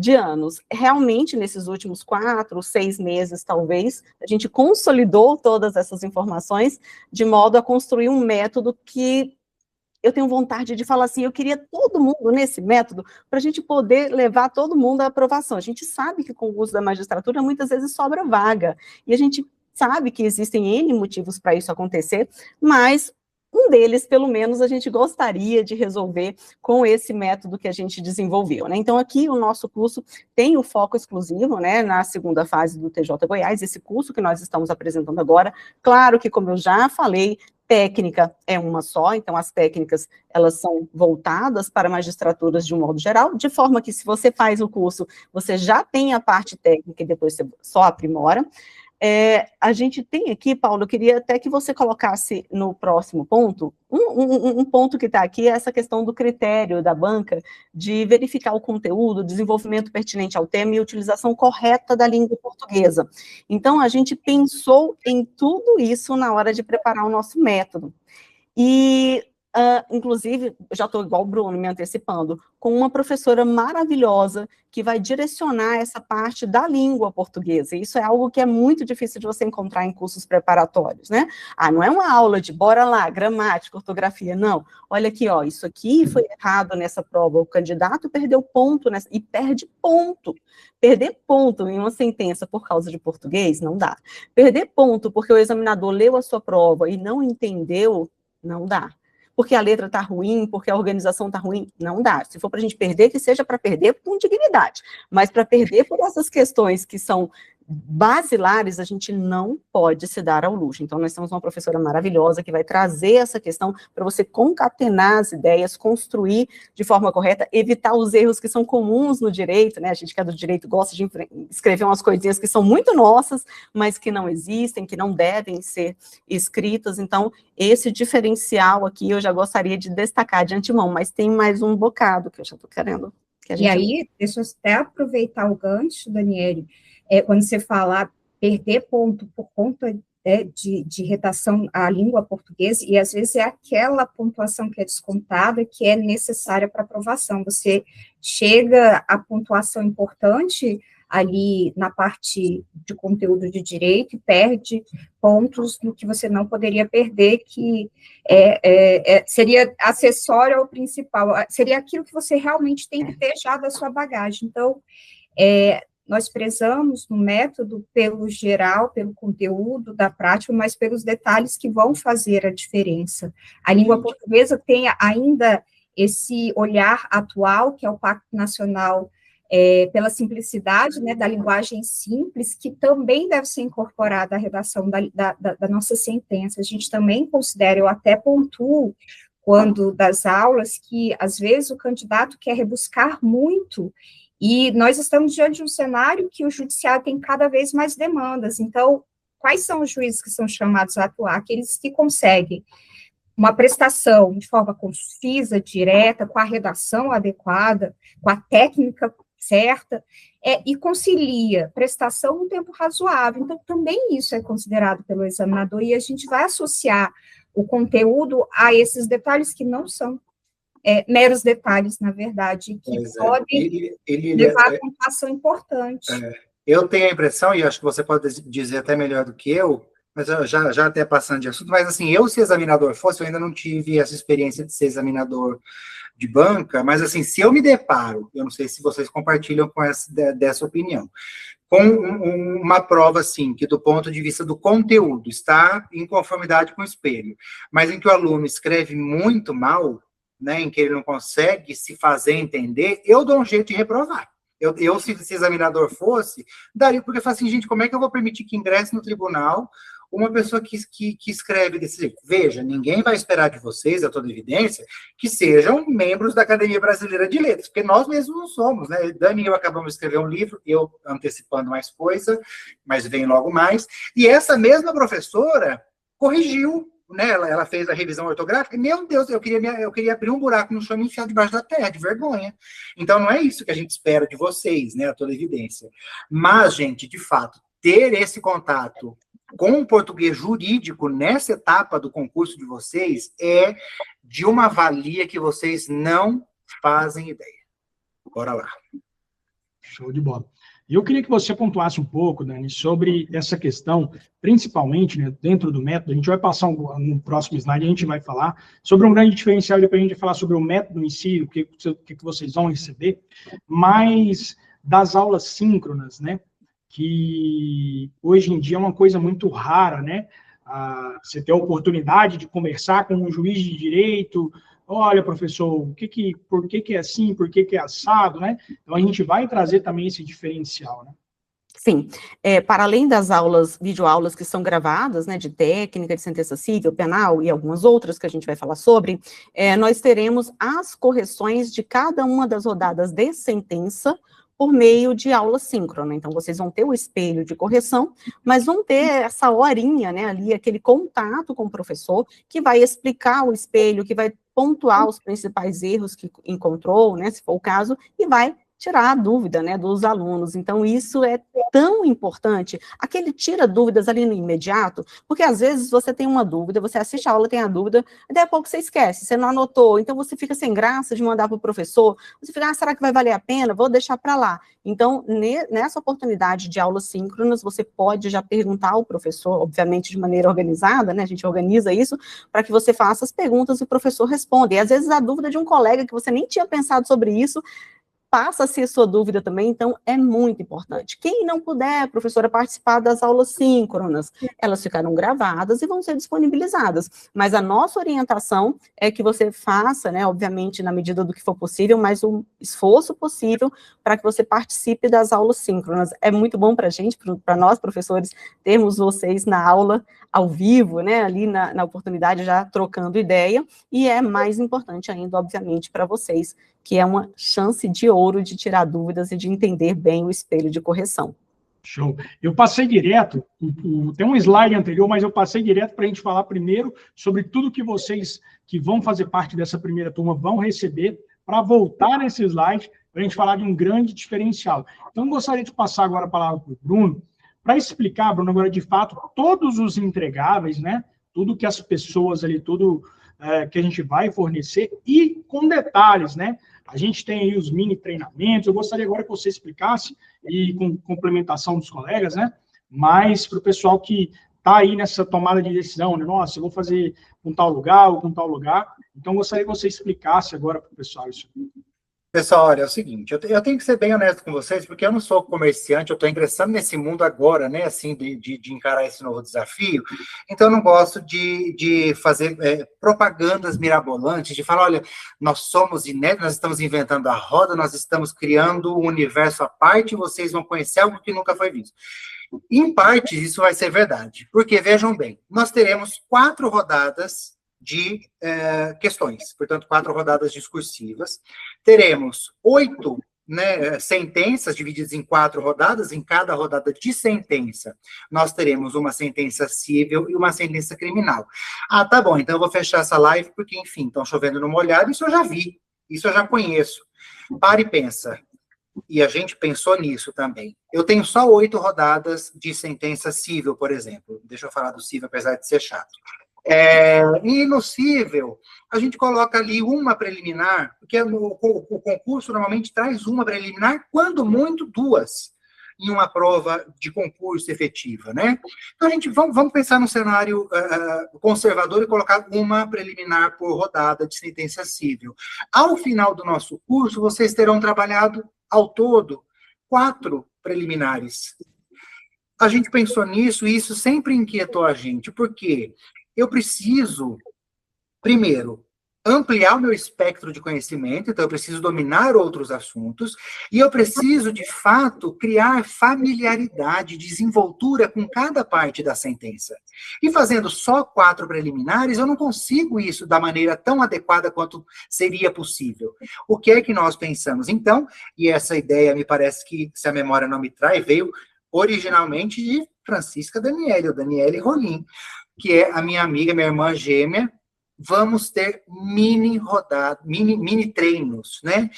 de anos. Realmente, nesses últimos 4, 6 meses, talvez, a gente consolidou todas essas informações de modo a construir um método que eu tenho vontade de falar assim, eu queria todo mundo nesse método para a gente poder levar todo mundo à aprovação. A gente sabe que com o concurso da magistratura muitas vezes sobra vaga, e a gente sabe que existem N motivos para isso acontecer, mas um deles, pelo menos, a gente gostaria de resolver com esse método que a gente desenvolveu, né? Então, aqui o nosso curso tem o foco exclusivo, né, na segunda fase do TJ Goiás, esse curso que nós estamos apresentando agora. Claro que, como eu já falei, técnica é uma só, então as técnicas, elas são voltadas para magistraturas de um modo geral, de forma que se você faz o curso, você já tem a parte técnica e depois você só aprimora. A gente tem aqui, Paulo, eu queria até que você colocasse no próximo ponto, um ponto que está aqui é essa questão do critério da banca de verificar o conteúdo, desenvolvimento pertinente ao tema e utilização correta da língua portuguesa. Então, a gente pensou em tudo isso na hora de preparar o nosso método. E, inclusive, já estou igual o Bruno, me antecipando, com uma professora maravilhosa que vai direcionar essa parte da língua portuguesa. Isso é algo que é muito difícil de você encontrar em cursos preparatórios, né? Não é uma aula de bora lá, gramática, ortografia, não. Olha aqui, ó, isso aqui foi errado nessa prova, o candidato perdeu ponto nessa, e perde ponto. Perder ponto em uma sentença por causa de português, não dá. Perder ponto porque o examinador leu a sua prova e não entendeu, não dá. Porque a letra está ruim, porque a organização está ruim, não dá. Se for para a gente perder, que seja para perder com dignidade. Mas para perder por essas questões que são basilares, a gente não pode se dar ao luxo. Então, nós temos uma professora maravilhosa que vai trazer essa questão para você concatenar as ideias, construir de forma correta, evitar os erros que são comuns no direito, né? A gente que é do direito gosta de escrever umas coisinhas que são muito nossas, mas que não existem, que não devem ser escritas. Então, esse diferencial aqui eu já gostaria de destacar de antemão, mas tem mais um bocado que eu já estou querendo. E aí, deixa eu até aproveitar o gancho, Daniele, quando você fala perder ponto por conta de redação à língua portuguesa, e às vezes é aquela pontuação que é descontada que é necessária para aprovação. Você chega à pontuação importante ali na parte de conteúdo de direito e perde pontos no que você não poderia perder, que seria acessório ao principal, seria aquilo que você realmente tem que ter já da sua bagagem. Então, nós prezamos no método pelo geral, pelo conteúdo da prática, mas pelos detalhes que vão fazer a diferença. A língua portuguesa tem ainda esse olhar atual, que é o Pacto Nacional pela simplicidade, né, da linguagem simples, que também deve ser incorporada à redação da nossa sentença. A gente também considera, eu até pontuo, quando das aulas, que às vezes o candidato quer rebuscar muito, e nós estamos diante de um cenário que o judiciário tem cada vez mais demandas. Então, quais são os juízes que são chamados a atuar? Aqueles que conseguem uma prestação de forma concisa, direta, com a redação adequada, com a técnica certa, e concilia prestação num tempo razoável. Então, também isso é considerado pelo examinador, e a gente vai associar o conteúdo a esses detalhes que não são meros detalhes, na verdade, que podem levar a pontuação importante. Eu tenho a impressão, e acho que você pode dizer até melhor do que eu, mas eu já até passando de assunto, mas assim, eu se examinador fosse, eu ainda não tive essa experiência de ser examinador de banca, mas assim, se eu me deparo, eu não sei se vocês compartilham com dessa opinião, com uma prova, assim, que do ponto de vista do conteúdo está em conformidade com o espelho, mas em que o aluno escreve muito mal, né, em que ele não consegue se fazer entender, eu dou um jeito de reprovar. Eu se examinador fosse, daria, porque eu falo assim, gente, como é que eu vou permitir que ingresse no tribunal uma pessoa que escreve desse jeito? Veja, ninguém vai esperar de vocês, a toda evidência, que sejam membros da Academia Brasileira de Letras, porque nós mesmos não somos, né? Dani e eu acabamos de escrever um livro, eu antecipando mais coisa, mas vem logo mais, e essa mesma professora corrigiu, né? Ela fez a revisão ortográfica, e, meu Deus, eu queria abrir um buraco no chão e me enfiar debaixo da terra, de vergonha. Então, não é isso que a gente espera de vocês, né? A toda evidência. Mas, gente, de fato, ter esse contato com o português jurídico nessa etapa do concurso de vocês é de uma valia que vocês não fazem ideia. Bora lá. Show de bola. E eu queria que você pontuasse um pouco, Dani, sobre essa questão, principalmente, né, dentro do método. A gente vai passar no próximo slide, a gente vai falar sobre um grande diferencial, depois a gente vai falar sobre o método em si, o que vocês vão receber, mas das aulas síncronas, né, que hoje em dia é uma coisa muito rara, né, você ter a oportunidade de conversar com um juiz de direito. Olha, professor, por que é assim, por que é assado, né? Então, a gente vai trazer também esse diferencial, né? Sim, para além das aulas, videoaulas que são gravadas, né, de técnica, de sentença civil, penal e algumas outras que a gente vai falar sobre, nós teremos as correções de cada uma das rodadas de sentença por meio de aula síncrona. Então, vocês vão ter o espelho de correção, mas vão ter essa horinha, né, ali, aquele contato com o professor, que vai explicar o espelho, que vai pontuar os principais erros que encontrou, né, se for o caso, e vai tirar a dúvida, né, dos alunos. Então, isso é tão importante. Aquele tira dúvidas ali no imediato, porque às vezes você tem uma dúvida, você assiste a aula, tem a dúvida, e daí a pouco você esquece, você não anotou, então você fica sem graça de mandar para o professor, você fica, será que vai valer a pena? Vou deixar para lá. Então, nessa oportunidade de aulas síncronas, você pode já perguntar ao professor, obviamente de maneira organizada, né, a gente organiza isso, para que você faça as perguntas e o professor responda. E às vezes a dúvida de um colega que você nem tinha pensado sobre isso, passa a ser sua dúvida também, então é muito importante. Quem não puder, professora, participar das aulas síncronas, elas ficarão gravadas e vão ser disponibilizadas, mas a nossa orientação é que você faça, né, obviamente, na medida do que for possível, mas o esforço possível para que você participe das aulas síncronas. É muito bom para a gente, para nós, professores, termos vocês na aula ao vivo, né, ali na oportunidade, já trocando ideia, e é mais importante ainda, obviamente, para vocês, que é uma chance de ouro de tirar dúvidas e de entender bem o espelho de correção. Show. Eu passei direto, tem um slide anterior, mas eu passei direto para a gente falar primeiro sobre tudo que vocês que vão fazer parte dessa primeira turma vão receber, para voltar nesse slide, para a gente falar de um grande diferencial. Então, eu gostaria de passar agora a palavra para o Bruno, para explicar, Bruno, agora de fato, todos os entregáveis, né? Tudo que as pessoas ali, tudo que a gente vai fornecer, e com detalhes, né? A gente tem aí os mini treinamentos, eu gostaria agora que você explicasse, e com complementação dos colegas, né? Mas para o pessoal que está aí nessa tomada de decisão, né? Nossa, eu vou fazer com tal lugar ou com tal lugar. Então, eu gostaria que você explicasse agora para o pessoal isso. Pessoal, olha, é o seguinte, eu tenho que ser bem honesto com vocês, porque eu não sou comerciante, eu estou ingressando nesse mundo agora, né, assim, de encarar esse novo desafio, então eu não gosto de fazer propagandas mirabolantes, de falar, olha, nós somos inéditos, nós estamos inventando a roda, nós estamos criando um universo à parte, e vocês vão conhecer algo que nunca foi visto. Em parte, isso vai ser verdade, porque, vejam bem, nós teremos 4 rodadas de questões, portanto, 4 rodadas discursivas. Teremos 8 sentenças divididas em 4 rodadas. Em cada rodada de sentença, nós teremos uma sentença civil e uma sentença criminal. Ah, tá bom, então eu vou fechar essa live, porque, enfim, estão chovendo no molhado, isso eu já vi, isso eu já conheço. Para e pensa. E a gente pensou nisso também. Eu tenho só 8 rodadas de sentença civil, por exemplo. Deixa eu falar do civil, apesar de ser chato. E no cível, a gente coloca ali uma preliminar, porque o concurso normalmente traz uma preliminar, quando muito 2, em uma prova de concurso efetiva, né? Então, a gente, vamos pensar num cenário conservador e colocar uma preliminar por rodada de sentença cível. Ao final do nosso curso, vocês terão trabalhado, ao todo, 4 preliminares. A gente pensou nisso e isso sempre inquietou a gente, porque eu preciso, primeiro, ampliar o meu espectro de conhecimento, então eu preciso dominar outros assuntos, e eu preciso, de fato, criar familiaridade, desenvoltura com cada parte da sentença. E fazendo só 4 preliminares, eu não consigo isso da maneira tão adequada quanto seria possível. O que é que nós pensamos? Então, e essa ideia, me parece que, se a memória não me trai, veio originalmente de Francisca Daniele, ou Daniele Rolim, que é a minha amiga, minha irmã gêmea. Vamos ter mini treinos, né?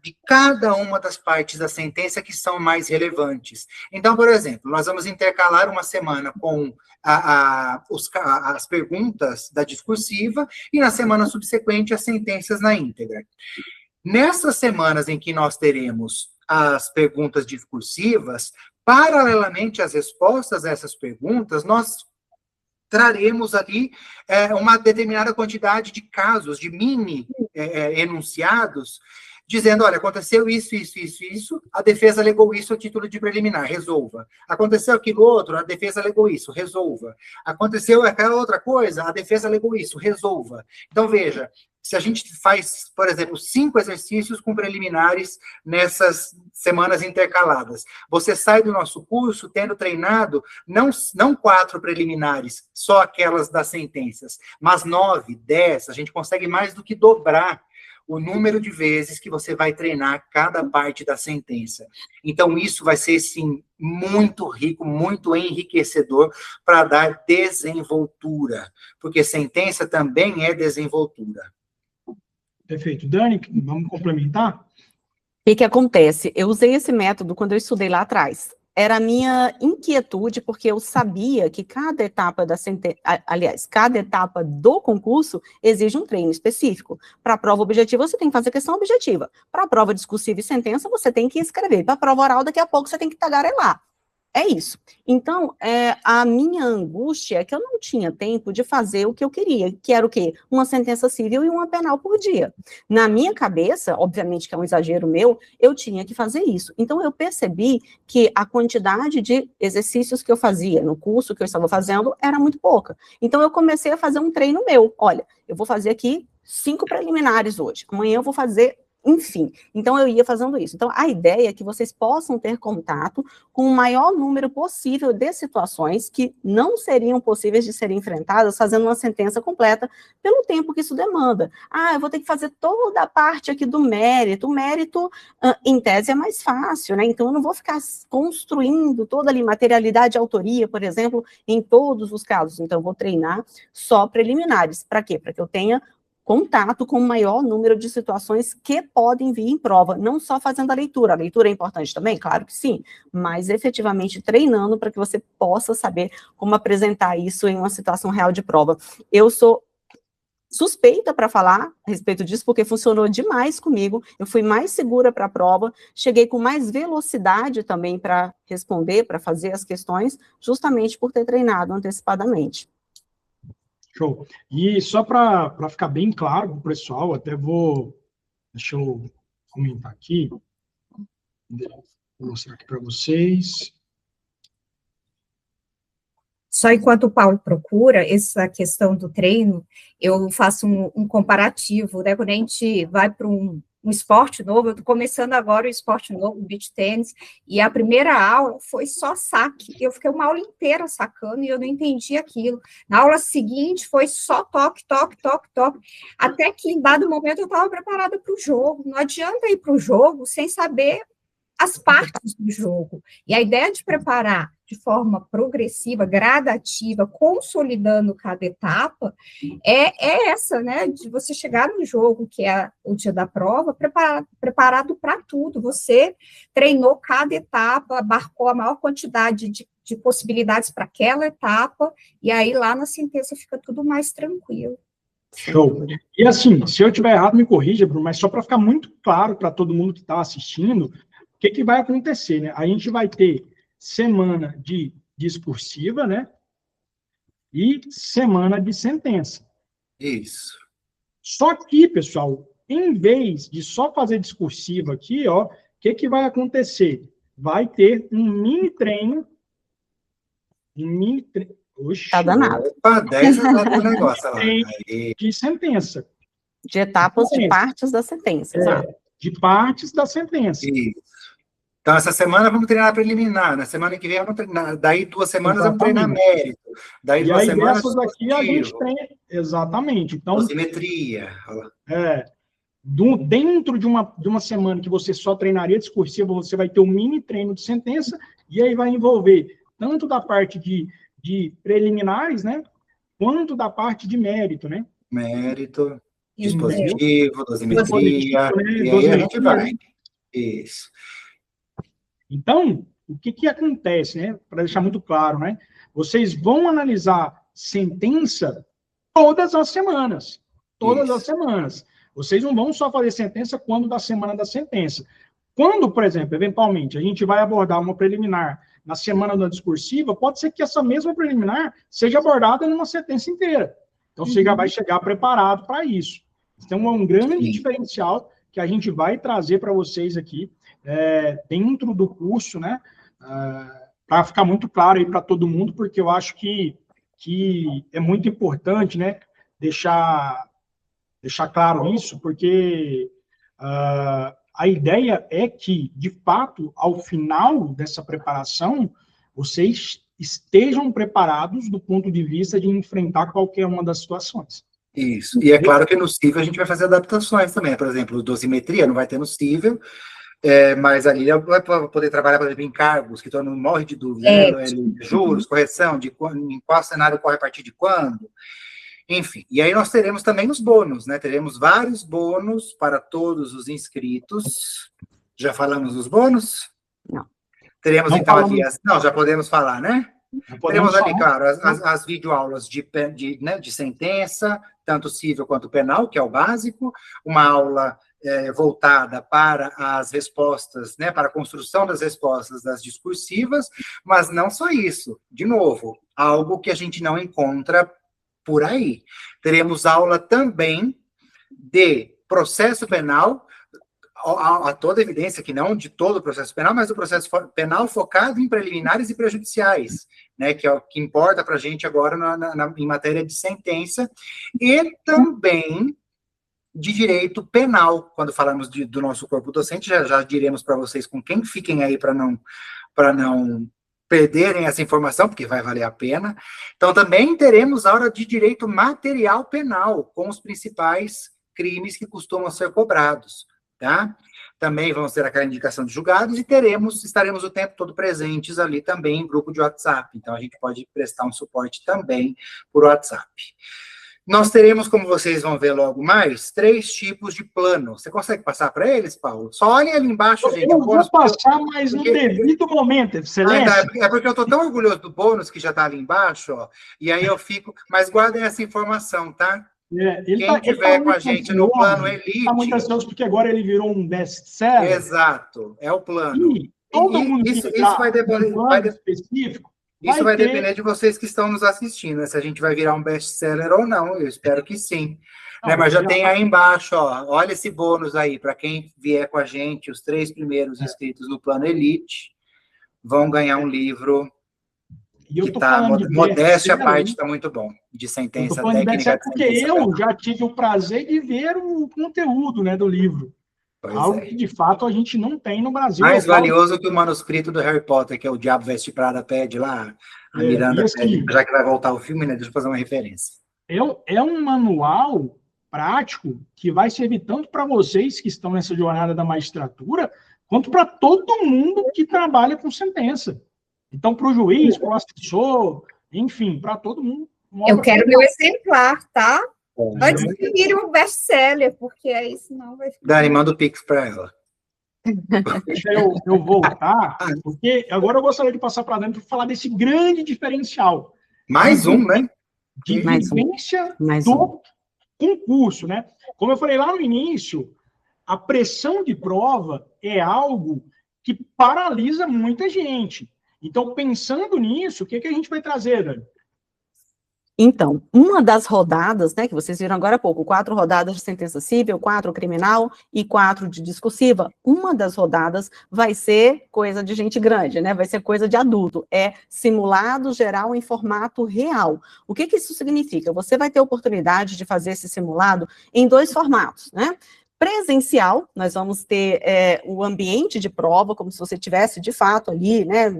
De cada uma das partes da sentença que são mais relevantes. Então, por exemplo, nós vamos intercalar uma semana com as perguntas da discursiva e na semana subsequente as sentenças na íntegra. Nessas semanas em que nós teremos as perguntas discursivas, paralelamente às respostas a essas perguntas, nós traremos ali uma determinada quantidade de casos, de mini enunciados, dizendo, olha, aconteceu isso, a defesa alegou isso a título de preliminar, resolva. Aconteceu aquilo outro, a defesa alegou isso, resolva. Aconteceu aquela outra coisa, a defesa alegou isso, resolva. Então, veja, se a gente faz, por exemplo, 5 exercícios com preliminares nessas semanas intercaladas, você sai do nosso curso tendo treinado não 4 preliminares, só aquelas das sentenças, mas 9, 10, a gente consegue mais do que dobrar o número de vezes que você vai treinar cada parte da sentença. Então, isso vai ser, sim, muito rico, muito enriquecedor para dar desenvoltura, porque sentença também é desenvoltura. Perfeito. Dani, vamos complementar? O que acontece? Eu usei esse método quando eu estudei lá atrás. Era a minha inquietude, porque eu sabia que cada etapa da cada etapa do concurso exige um treino específico. Para a prova objetiva, você tem que fazer questão objetiva. Para a prova discursiva e sentença, você tem que escrever. Para a prova oral, daqui a pouco, você tem que tagarelar. É isso. Então, a minha angústia é que eu não tinha tempo de fazer o que eu queria, que era o quê? Uma sentença civil e uma penal por dia. Na minha cabeça, obviamente que é um exagero meu, eu tinha que fazer isso. Então, eu percebi que a quantidade de exercícios que eu fazia no curso que eu estava fazendo era muito pouca. Então, eu comecei a fazer um treino meu. Olha, eu vou fazer aqui 5 preliminares hoje. Amanhã eu vou fazer... Enfim, então eu ia fazendo isso. Então, a ideia é que vocês possam ter contato com o maior número possível de situações que não seriam possíveis de serem enfrentadas fazendo uma sentença completa pelo tempo que isso demanda. Eu vou ter que fazer toda a parte aqui do mérito. O mérito, em tese, é mais fácil, né? Então, eu não vou ficar construindo toda ali materialidade e autoria, por exemplo, em todos os casos. Então, eu vou treinar só preliminares. Para quê? Para que eu tenha contato com o maior número de situações que podem vir em prova, não só fazendo a leitura é importante também, claro que sim, mas efetivamente treinando para que você possa saber como apresentar isso em uma situação real de prova. Eu sou suspeita para falar a respeito disso, porque funcionou demais comigo, eu fui mais segura para a prova, cheguei com mais velocidade também para responder, para fazer as questões, justamente por ter treinado antecipadamente. Show. E só para ficar bem claro para o pessoal, deixa eu comentar aqui, vou mostrar aqui para vocês. Só enquanto o Paulo procura essa questão do treino, eu faço um comparativo, né? Quando a gente vai para um esporte novo, eu estou começando agora o esporte novo, o beach tennis, e a primeira aula foi só saque, eu fiquei uma aula inteira sacando e eu não entendi aquilo. Na aula seguinte foi só toque, toque, toque, toque, até que em dado momento eu estava preparada para o jogo. Não adianta ir para o jogo sem saber as partes do jogo. E a ideia de preparar de forma progressiva, gradativa, consolidando cada etapa, é essa, né? De você chegar no jogo, que é o dia da prova, preparado para tudo. Você treinou cada etapa, abarcou a maior quantidade de possibilidades para aquela etapa, e aí lá na sentença fica tudo mais tranquilo. Show. E assim, se eu estiver errado, me corrija, Bruno, mas só para ficar muito claro para todo mundo que está assistindo, o que vai acontecer, né? A gente vai ter semana de discursiva, né? E semana de sentença. Isso. Só que, pessoal, em vez de só fazer discursiva aqui, ó, o que vai acontecer? Vai ter um mini treino. Oxi, Tá danado. Opa, 10 do negócio lá. De sentença. De etapas de partes da sentença, exato. De partes da sentença. Isso. Então, essa semana vamos treinar preliminar, na semana que vem vamos treinar, daí 2 semanas vamos treinar mérito, daí 2 semanas... Essas aqui a gente treina, exatamente. Então, dosimetria. Dentro de uma semana que você só treinaria discursiva, você vai ter um mini treino de sentença, e aí vai envolver tanto da parte de preliminares, né, quanto da parte de mérito, né? Mérito, dispositivo, dosimetria, né? E aí a gente vai. Isso. Então, o que acontece, né? Para deixar muito claro, né? Vocês vão analisar sentença todas as semanas. Todas as semanas. Vocês não vão só fazer sentença quando da semana da sentença. Quando, por exemplo, eventualmente, a gente vai abordar uma preliminar na semana da discursiva, pode ser que essa mesma preliminar seja abordada numa sentença inteira. Então, você já vai chegar preparado para isso. Então, é um grande diferencial que a gente vai trazer para vocês aqui, dentro do curso, né, para ficar muito claro aí para todo mundo, porque eu acho que é muito importante, né, deixar claro isso, porque a ideia é que, de fato, ao final dessa preparação, vocês estejam preparados do ponto de vista de enfrentar qualquer uma das situações. Isso. E é claro que no Cível a gente vai fazer adaptações também. Por exemplo, dosimetria não vai ter no Cível, mas ali vai poder trabalhar, por exemplo, em cargos, que todo mundo morre de dúvida, né? Juros, correção, em qual cenário corre a partir de quando. Enfim, e aí nós teremos também os bônus, né? Teremos vários bônus para todos os inscritos. Já falamos dos bônus? Não. Teremos, então, ali... Não, já podemos falar, né? Teremos ali, claro, as videoaulas de sentença, tanto civil quanto penal, que é o básico, uma aula voltada para as respostas, né, para a construção das respostas das discursivas, mas não só isso. De novo, algo que a gente não encontra por aí. Teremos aula também de processo penal, a toda evidência que não de todo o processo penal, mas do processo penal focado em preliminares e prejudiciais, né, que é o que importa para a gente agora em matéria de sentença, e também de direito penal, quando falamos do nosso corpo docente, já diremos para vocês com quem, fiquem aí para não perderem essa informação, porque vai valer a pena. Então, também teremos aula de direito material penal, com os principais crimes que costumam ser cobrados. Tá? Também vamos ter aquela indicação de julgados e estaremos o tempo todo presentes ali também em grupo de WhatsApp. Então, a gente pode prestar um suporte também por WhatsApp. Nós teremos, como vocês vão ver logo mais, 3 tipos de plano. Você consegue passar para eles, Paulo? Só olhem ali embaixo, gente. Eu vou passar, mas no devido momento, excelência. É porque eu estou tão orgulhoso do bônus, que já está ali embaixo, ó, e aí eu fico... Mas guardem essa informação, tá? Quem tiver com a gente no plano Elite... Está muito ansioso porque agora ele virou um best-seller. Exato, é o plano. Todo mundo isso vai específico. Isso vai depender de vocês que estão nos assistindo, né? Se a gente vai virar um best-seller ou não. Eu espero que sim. Né? Mas já tem aí embaixo, ó, olha esse bônus aí, para quem vier com a gente, os 3 primeiros inscritos no plano Elite vão ganhar um livro... que tá, modéstia à parte, está muito bom, de sentença técnica. Porque eu já tive o prazer de ver o conteúdo, né, do livro. Algo que, de fato, a gente não tem no Brasil. Mais valioso que o manuscrito do Harry Potter, que é o Diabo Veste Prada pede lá, a Miranda pede, já que vai voltar o filme, né, deixa eu fazer uma referência. É um manual prático que vai servir tanto para vocês que estão nessa jornada da magistratura, quanto para todo mundo que trabalha com sentença. Então, para o juiz, para o assessor, enfim, para todo mundo. Eu quero meu exemplar, tá? Antes que vire um best-seller, porque aí senão vai ficar... Dani, manda o Pix para ela. Deixa eu voltar, porque agora eu gostaria de passar para dentro para falar desse grande diferencial. Mais um, né? De vivência do concurso, né? Como eu falei lá no início, a pressão de prova é algo que paralisa muita gente. Então, pensando nisso, o que a gente vai trazer, Dani? Então, uma das rodadas, né, que vocês viram agora há pouco, 4 rodadas de sentença civil, 4 criminal e 4 de discursiva, uma das rodadas vai ser coisa de gente grande, né, vai ser coisa de adulto, é simulado geral em formato real. O que isso significa? Você vai ter oportunidade de fazer esse simulado em 2 formatos, né? Presencial, nós vamos ter o ambiente de prova, como se você estivesse, de fato, ali, né,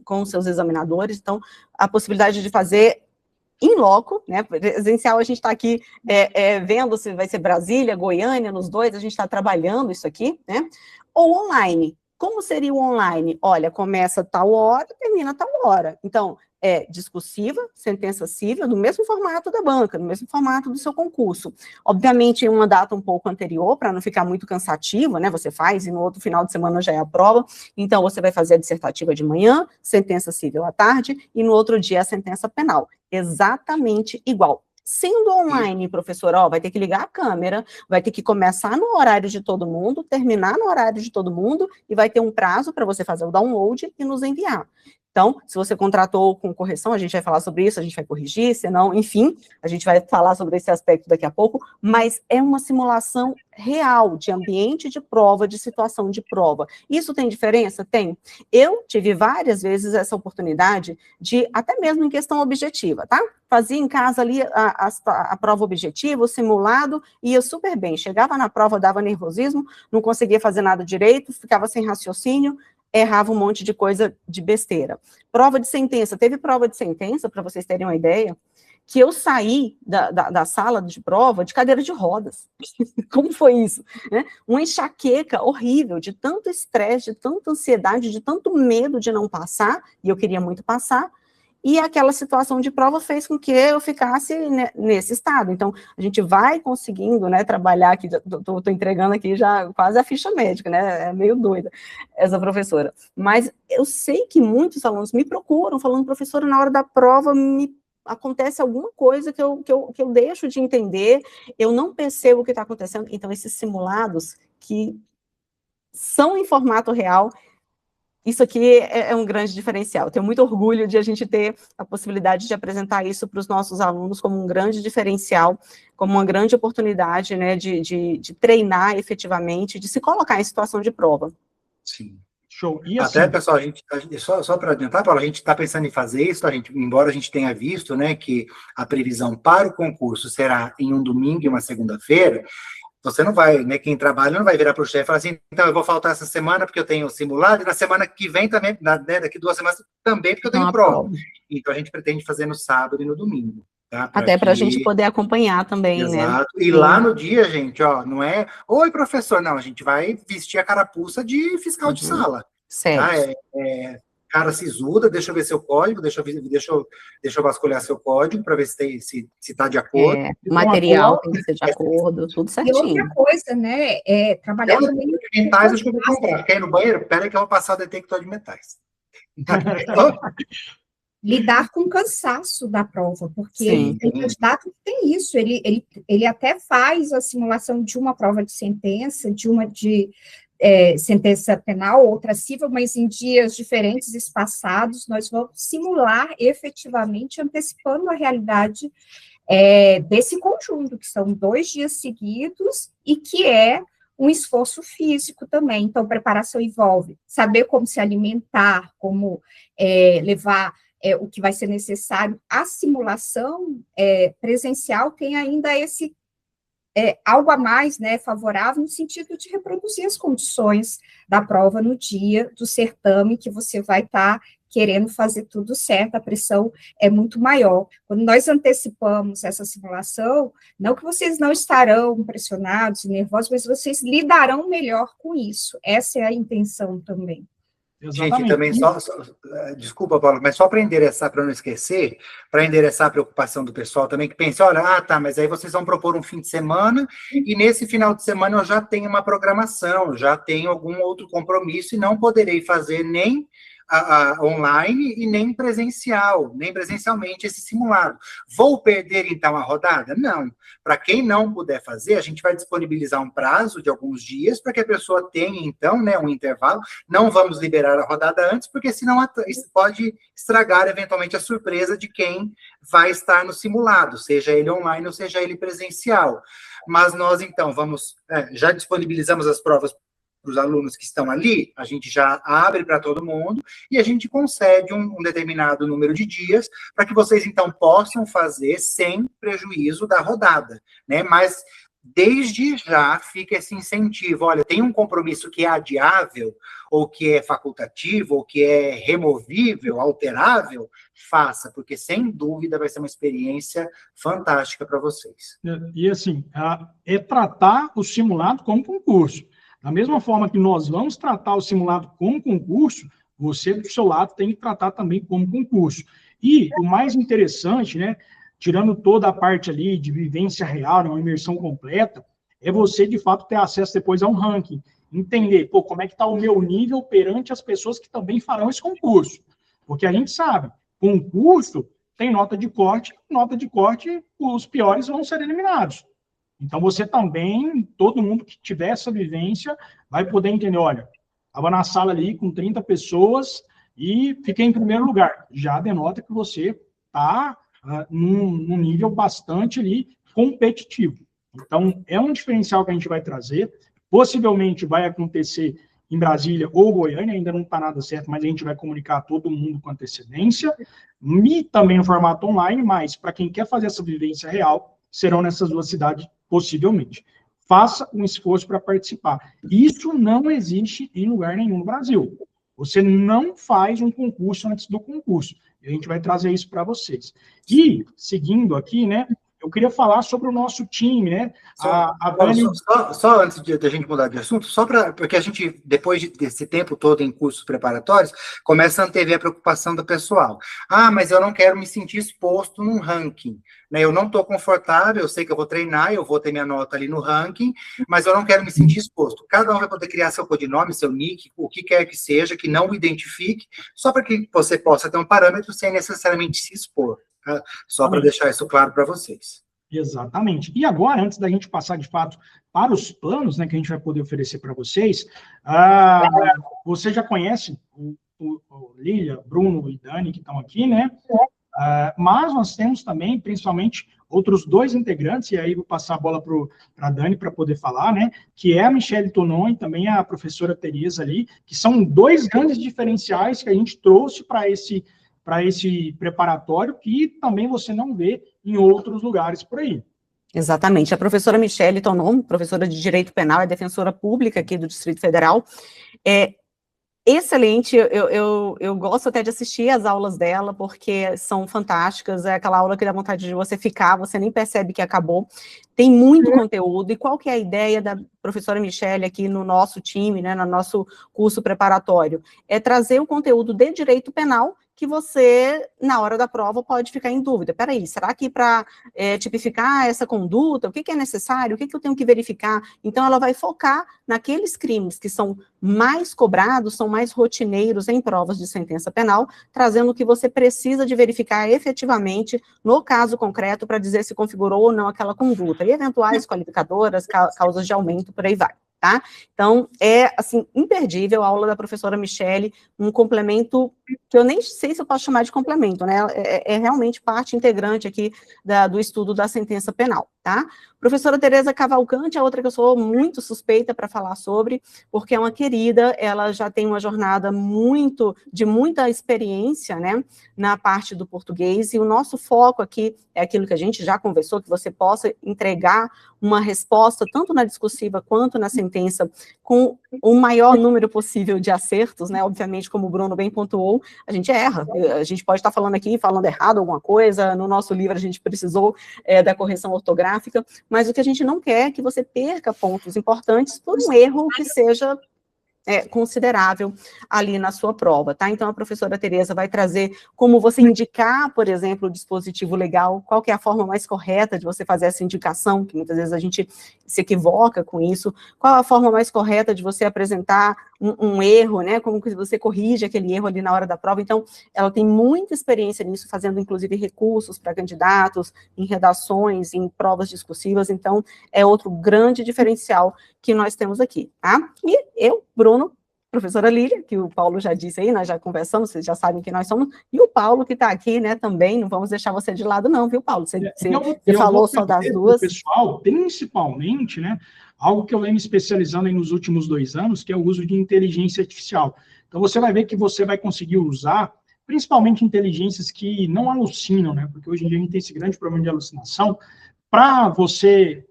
com os seus examinadores, então, a possibilidade de fazer em loco, né, presencial, a gente está aqui vendo se vai ser Brasília, Goiânia, nos 2, a gente está trabalhando isso aqui, né, ou online. Como seria o online? Olha, começa tal hora, termina tal hora. Então, discursiva, sentença civil, no mesmo formato da banca, no mesmo formato do seu concurso. Obviamente, em uma data um pouco anterior, para não ficar muito cansativa, né? Você faz e no outro final de semana já é a prova. Então, você vai fazer a dissertativa de manhã, sentença civil à tarde, e no outro dia a sentença penal. Exatamente igual. Sendo online, professor, vai ter que ligar a câmera, vai ter que começar no horário de todo mundo, terminar no horário de todo mundo, e vai ter um prazo para você fazer o download e nos enviar. Então, se você contratou com correção, a gente vai falar sobre isso, a gente vai corrigir, senão, enfim, a gente vai falar sobre esse aspecto daqui a pouco, mas é uma simulação real de ambiente de prova, de situação de prova. Isso tem diferença? Tem. Eu tive várias vezes essa oportunidade de, até mesmo em questão objetiva, tá? Fazia em casa ali a prova objetiva, o simulado, ia super bem. Chegava na prova, dava nervosismo, não conseguia fazer nada direito, ficava sem raciocínio, errava um monte de coisa de besteira. Prova de sentença, teve prova de sentença, para vocês terem uma ideia, que eu saí da sala de prova de cadeira de rodas. Como foi isso? Né? Uma enxaqueca horrível, de tanto estresse, de tanta ansiedade, de tanto medo de não passar, e eu queria muito passar, e aquela situação de prova fez com que eu ficasse nesse estado. Então, a gente vai conseguindo, né, trabalhar aqui, estou entregando aqui já quase a ficha médica, né, é meio doida essa professora. Mas eu sei que muitos alunos me procuram, falando, professora, na hora da prova acontece alguma coisa que eu deixo de entender, eu não percebo o que está acontecendo. Então, esses simulados que são em formato real, isso aqui é um grande diferencial. Eu tenho muito orgulho de a gente ter a possibilidade de apresentar isso para os nossos alunos como um grande diferencial, como uma grande oportunidade, né, de treinar efetivamente, de se colocar em situação de prova. Sim. Show. E assim, até, pessoal, só para adiantar, Paulo, a gente está pensando em fazer isso, tá, gente? Embora a gente tenha visto, né, que a previsão para o concurso será em um domingo e uma segunda-feira, você não vai, né, quem trabalha não vai virar para o chefe e falar assim, então eu vou faltar essa semana porque eu tenho simulado, e na semana que vem também, né, daqui 2 semanas também porque eu tenho prova. Então a gente pretende fazer no sábado e no domingo. Tá? Até para a gente poder acompanhar também, exato, né? Exato. E lá no dia, gente, ó, não é, oi, professor, não, a gente vai vestir a carapuça de fiscal de sala. Certo. Tá? Cara sisuda, deixa eu ver seu código, deixa eu vasculhar seu código para ver se tá de acordo. O material tem que ser de acordo, tudo certinho. E outra coisa, né, trabalhar também... Metais, acho que eu vou comprar. Quer ir no banheiro? Pera aí que eu vou passar o detector de metais. Lidar com o cansaço da prova, porque tem candidato que tem isso, ele até faz a simulação de uma prova de sentença, sentença penal, outra civil, mas em dias diferentes, espaçados, nós vamos simular efetivamente, antecipando a realidade desse conjunto, que são 2 dias seguidos, e que é um esforço físico também. Então, preparação envolve saber como se alimentar, como levar o que vai ser necessário. A simulação presencial tem ainda esse algo a mais, né, favorável, no sentido de reproduzir as condições da prova no dia do certame, que você vai estar querendo fazer tudo certo, a pressão é muito maior. Quando nós antecipamos essa simulação, não que vocês não estarão pressionados e nervosos, mas vocês lidarão melhor com isso. Essa é a intenção também. Exatamente. Gente, também desculpa, Paulo, mas só para endereçar, para não esquecer, para endereçar a preocupação do pessoal também, que pensa, olha, tá, mas aí vocês vão propor um fim de semana, e nesse final de semana eu já tenho uma programação, já tenho algum outro compromisso, e não poderei fazer nem online e nem presencialmente esse simulado. Vou perder, então, a rodada? Não. Para quem não puder fazer, a gente vai disponibilizar um prazo de alguns dias para que a pessoa tenha, então, né, um intervalo. Não vamos liberar a rodada antes, porque senão isso pode estragar, eventualmente, a surpresa de quem vai estar no simulado, seja ele online ou seja ele presencial. Mas nós, então, já disponibilizamos as provas para os alunos que estão ali, a gente já abre para todo mundo e a gente concede um determinado número de dias para que vocês, então, possam fazer sem prejuízo da rodada, né? Mas, desde já, fica esse incentivo. Olha, tem um compromisso que é adiável, ou que é facultativo, ou que é removível, alterável, faça, porque, sem dúvida, vai ser uma experiência fantástica para vocês. E, assim, tratar o simulado como concurso. Da mesma forma que nós vamos tratar o simulado como concurso, você, do seu lado, tem que tratar também como concurso. E o mais interessante, né, tirando toda a parte ali de vivência real, uma imersão completa, é você, de fato, ter acesso depois a um ranking. Entender, como é que está o meu nível perante as pessoas que também farão esse concurso. Porque a gente sabe, concurso tem nota de corte, os piores vão ser eliminados. Então, você também, todo mundo que tiver essa vivência, vai poder entender, olha, estava na sala ali com 30 pessoas e fiquei em primeiro lugar. Já denota que você está num nível bastante ali competitivo. Então, é um diferencial que a gente vai trazer. Possivelmente vai acontecer em Brasília ou Goiânia, ainda não está nada certo, mas a gente vai comunicar a todo mundo com antecedência. E também no formato online, mas para quem quer fazer essa vivência real, serão nessas 2 cidades, possivelmente. Faça um esforço para participar. Isso não existe em lugar nenhum no Brasil. Você não faz um concurso antes do concurso. E a gente vai trazer isso para vocês. E, seguindo aqui, né, eu queria falar sobre o nosso time, né? A Dani... Só antes de a gente mudar de assunto, porque a gente, depois desse tempo todo em cursos preparatórios, começa a antever a preocupação do pessoal. Ah, mas eu não quero me sentir exposto num ranking, né? Eu não estou confortável, eu sei que eu vou treinar, eu vou ter minha nota ali no ranking, mas eu não quero me sentir exposto. Cada um vai poder criar seu codinome, seu nick, o que quer que seja, que não o identifique, só para que você possa ter um parâmetro sem necessariamente se expor. Tá? Só para deixar isso claro para vocês. Exatamente. E agora, antes da gente passar, de fato, para os planos, né, que a gente vai poder oferecer para vocês, você já conhece o Lília, Bruno e Dani, que estão aqui, né? Mas nós temos também, principalmente, outros 2 integrantes, e aí vou passar a bola para a Dani para poder falar, né? Que é a Michele Tonon e também a professora Tereza ali, que são 2 grandes diferenciais que a gente trouxe para esse preparatório, que também você não vê em outros lugares por aí. Exatamente. A professora Michele Tonon, professora de Direito Penal e defensora pública aqui do Distrito Federal, é excelente, eu gosto até de assistir as aulas dela, porque são fantásticas, é aquela aula que dá vontade de você ficar, você nem percebe que acabou, tem muito conteúdo, e qual que é a ideia da professora Michele aqui no nosso time, né, no nosso curso preparatório? É trazer o conteúdo de direito penal, que você, na hora da prova, pode ficar em dúvida. Peraí, será que para tipificar essa conduta, o que é necessário, o que eu tenho que verificar? Então, ela vai focar naqueles crimes que são mais cobrados, são mais rotineiros em provas de sentença penal, trazendo o que você precisa de verificar efetivamente no caso concreto para dizer se configurou ou não aquela conduta, e eventuais qualificadoras, causas de aumento, por aí vai. Tá? Então, é, assim, imperdível a aula da professora Michele, um complemento que eu nem sei se eu posso chamar de complemento, né? É realmente parte integrante aqui do estudo da sentença penal, tá? Professora Tereza Cavalcante é outra que eu sou muito suspeita para falar sobre, porque é uma querida, ela já tem uma jornada de muita experiência, né, na parte do português, e o nosso foco aqui é aquilo que a gente já conversou, que você possa entregar uma resposta, tanto na discursiva quanto na sentença, com o maior número possível de acertos, né, obviamente, como o Bruno bem pontuou, a gente erra, a gente pode estar falando errado alguma coisa, no nosso livro a gente precisou da correção ortográfica, mas o que a gente não quer é que você perca pontos importantes por um erro que seja considerável ali na sua prova, tá? Então, a professora Tereza vai trazer como você indicar, por exemplo, o dispositivo legal, qual que é a forma mais correta de você fazer essa indicação, que muitas vezes a gente se equivoca com isso, qual a forma mais correta de você apresentar um erro, né? Como que você corrige aquele erro ali na hora da prova. Então, ela tem muita experiência nisso, fazendo, inclusive, recursos para candidatos, em redações, em provas discursivas, então, é outro grande diferencial que nós temos aqui, tá? E eu, Bruno, professora Lília, que o Paulo já disse aí, nós já conversamos, vocês já sabem que nós somos, e o Paulo que está aqui, né, também, não vamos deixar você de lado não, viu, Paulo? Você falou só das duas. Pessoal, principalmente, né, algo que eu venho me especializando aí nos últimos 2 anos, que é o uso de inteligência artificial. Então, você vai ver que você vai conseguir usar, principalmente inteligências que não alucinam, né, porque hoje em dia a gente tem esse grande problema de alucinação, para você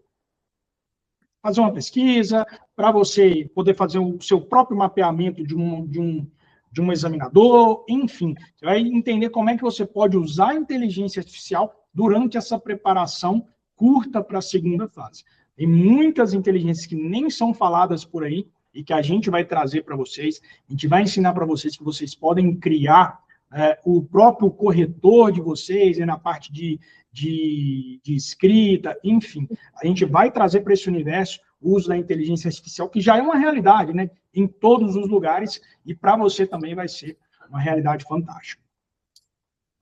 fazer uma pesquisa, para você poder fazer o seu próprio mapeamento de um examinador, enfim. Você vai entender como é que você pode usar a inteligência artificial durante essa preparação curta para a segunda fase. Tem muitas inteligências que nem são faladas por aí e que a gente vai trazer para vocês. A gente vai ensinar para vocês que vocês podem criar o próprio corretor de vocês, na parte de escrita, enfim. A gente vai trazer para esse universo o uso da inteligência artificial, que já é uma realidade, né, em todos os lugares, e para você também vai ser uma realidade fantástica.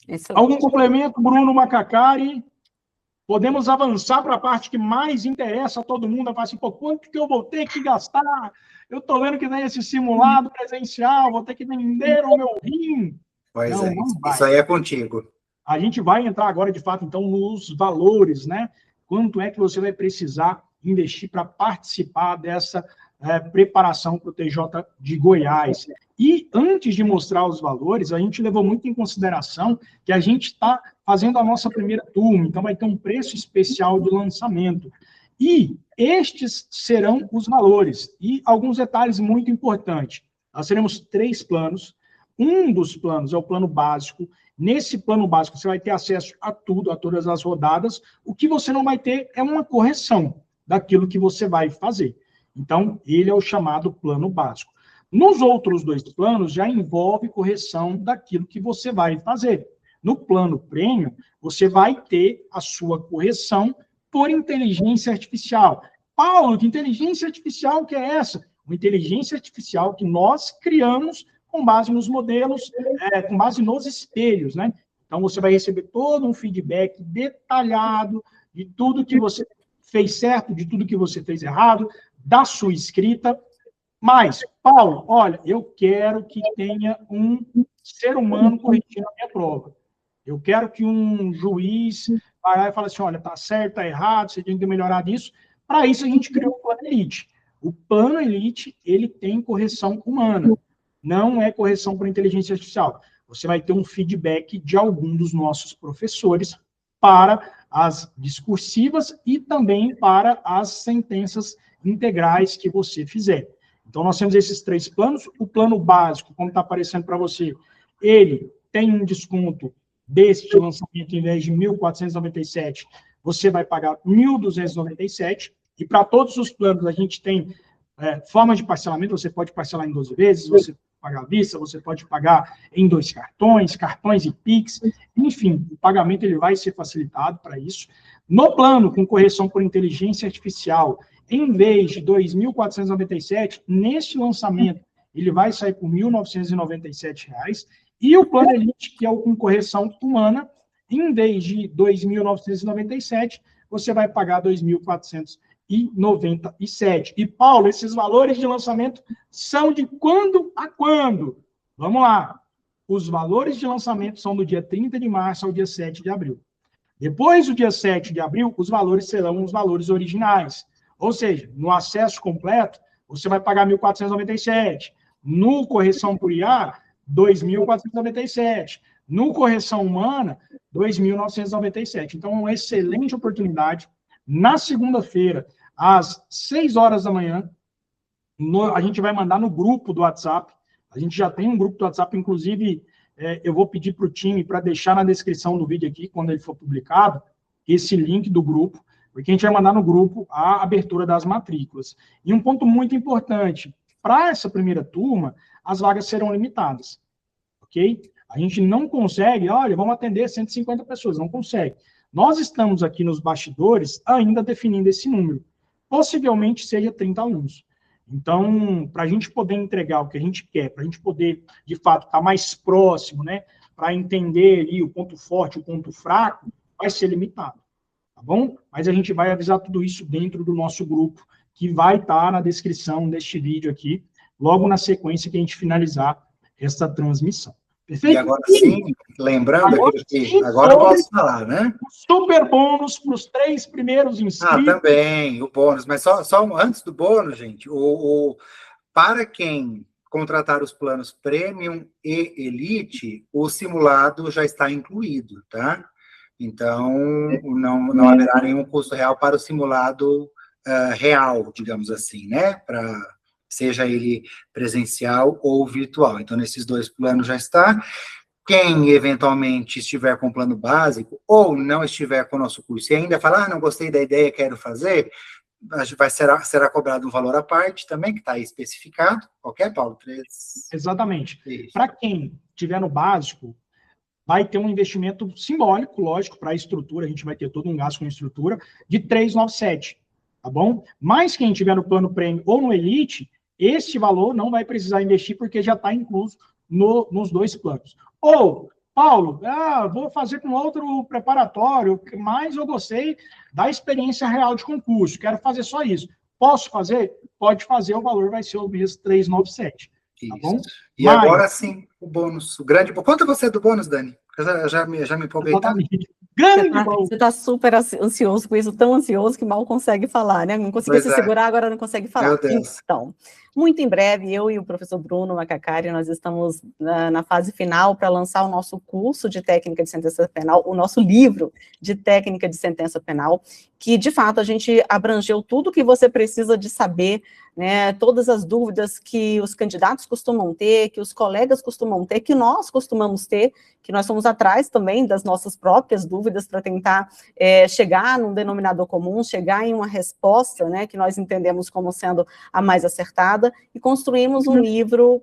Excelente. Algum complemento, Bruno Macacari? Podemos avançar para a parte que mais interessa a todo mundo, a falar assim, pô, quanto que eu vou ter que gastar? Eu estou vendo que tem esse simulado presencial, vou ter que vender o meu rim. Pois não, isso aí é contigo. A gente vai entrar agora, de fato, então, nos valores, né? Quanto é que você vai precisar investir para participar dessa preparação para o TJ de Goiás. E antes de mostrar os valores, a gente levou muito em consideração que a gente está fazendo a nossa primeira turma, então vai ter um preço especial de lançamento. E estes serão os valores. E alguns detalhes muito importantes. Nós teremos 3 planos. Um dos planos é o plano básico, Nesse plano básico, você vai ter acesso a tudo, a todas as rodadas. O que você não vai ter é uma correção daquilo que você vai fazer. Então, ele é o chamado plano básico. Nos outros 2 planos, já envolve correção daquilo que você vai fazer. No plano premium, você vai ter a sua correção por inteligência artificial. Paulo, que inteligência artificial que é essa? Uma inteligência artificial que nós criamos com base nos modelos, com base nos espelhos, né? Então, você vai receber todo um feedback detalhado de tudo que você fez certo, de tudo que você fez errado, da sua escrita. Mas, Paulo, olha, eu quero que tenha um ser humano corrigindo a minha prova. Eu quero que um juiz vai lá e fale assim, olha, tá certo, tá errado, você tem que melhorar isso. Para isso, a gente criou o Plano Elite. O Plano Elite, ele tem correção humana. Não é correção por inteligência artificial. Você vai ter um feedback de algum dos nossos professores para as discursivas e também para as sentenças integrais que você fizer. Então, nós temos esses 3 planos. O plano básico, como está aparecendo para você, ele tem um desconto deste lançamento, em vez de R$ 1.497, você vai pagar R$ 1.297. E para todos os planos, a gente tem forma de parcelamento, você pode parcelar em 12 vezes, você pode pagar à vista, você pode pagar em 2 cartões e Pix, enfim, o pagamento ele vai ser facilitado para isso. No plano, com correção por inteligência artificial, em vez de R$ 2.497, neste lançamento, ele vai sair por R$ 1.997, e o plano Elite, que é o com correção humana, em vez de R$ 2.997, você vai pagar R$ 2.497. E, Paulo, esses valores de lançamento são de quando a quando? Vamos lá. Os valores de lançamento são do dia 30 de março ao dia 7 de abril. Depois do dia 7 de abril, os valores serão os valores originais. Ou seja, no acesso completo, você vai pagar 1.497. No correção por IA, 2.497. No correção humana, 2.997. Então, é uma excelente oportunidade. Na segunda-feira, às 6 horas da manhã, a gente vai mandar no grupo do WhatsApp. A gente já tem um grupo do WhatsApp, inclusive, eu vou pedir para o time para deixar na descrição do vídeo aqui, quando ele for publicado, esse link do grupo, porque a gente vai mandar no grupo a abertura das matrículas. E um ponto muito importante, para essa primeira turma, as vagas serão limitadas, ok? A gente não consegue, olha, vamos atender 150 pessoas, não consegue. Nós estamos aqui nos bastidores ainda definindo esse número. Possivelmente seja 30 alunos. Então, para a gente poder entregar o que a gente quer, para a gente poder, de fato, estar mais próximo, né, para entender ali o ponto forte, o ponto fraco, vai ser limitado. Tá bom? Mas a gente vai avisar tudo isso dentro do nosso grupo, que vai estar na descrição deste vídeo aqui, logo na sequência que a gente finalizar essa transmissão. Perfeito? E agora sim, lembrando agora eu posso falar, né? Super bônus para os 3 primeiros inscritos. Ah, também, o bônus. Mas só antes do bônus, gente, para quem contratar os planos Premium e Elite, o simulado já está incluído, tá? Então, não haverá nenhum custo real para o simulado real, digamos assim, né? Seja ele presencial ou virtual. Então, nesses 2 planos já está. Quem, eventualmente, estiver com o plano básico ou não estiver com o nosso curso e ainda falar, não gostei da ideia, quero fazer, será cobrado um valor à parte também, que está aí especificado. Ok, Paulo? 3. Exatamente. Para quem estiver no básico, vai ter um investimento simbólico, lógico, para a estrutura, a gente vai ter todo um gasto com a estrutura, de 397, tá bom? Mas quem estiver no plano Premium ou no Elite, este valor não vai precisar investir, porque já está incluso nos 2 planos. Ou, Paulo, vou fazer com outro preparatório, mas eu gostei da experiência real de concurso, quero fazer só isso. Posso fazer? Pode fazer, o valor vai ser o mesmo 397. Tá bom? E mas, agora sim, o bônus, o grande bônus. Conta você do bônus, Dani. Eu já me empolguei. Você está super ansioso com isso, tão ansioso que mal consegue falar, né? Não conseguia se segurar, agora não consegue falar. Meu Deus. Então, muito em breve, eu e o professor Bruno Macacari, nós estamos na fase final para lançar o nosso curso de técnica de sentença penal, o nosso livro de técnica de sentença penal, que, de fato, a gente abrangeu tudo que você precisa de saber, né, todas as dúvidas que os candidatos costumam ter, que os colegas costumam ter, que nós costumamos ter, que nós somos atrás também das nossas próprias dúvidas para tentar chegar num denominador comum, chegar em uma resposta, né, que nós entendemos como sendo a mais acertada, e construímos um livro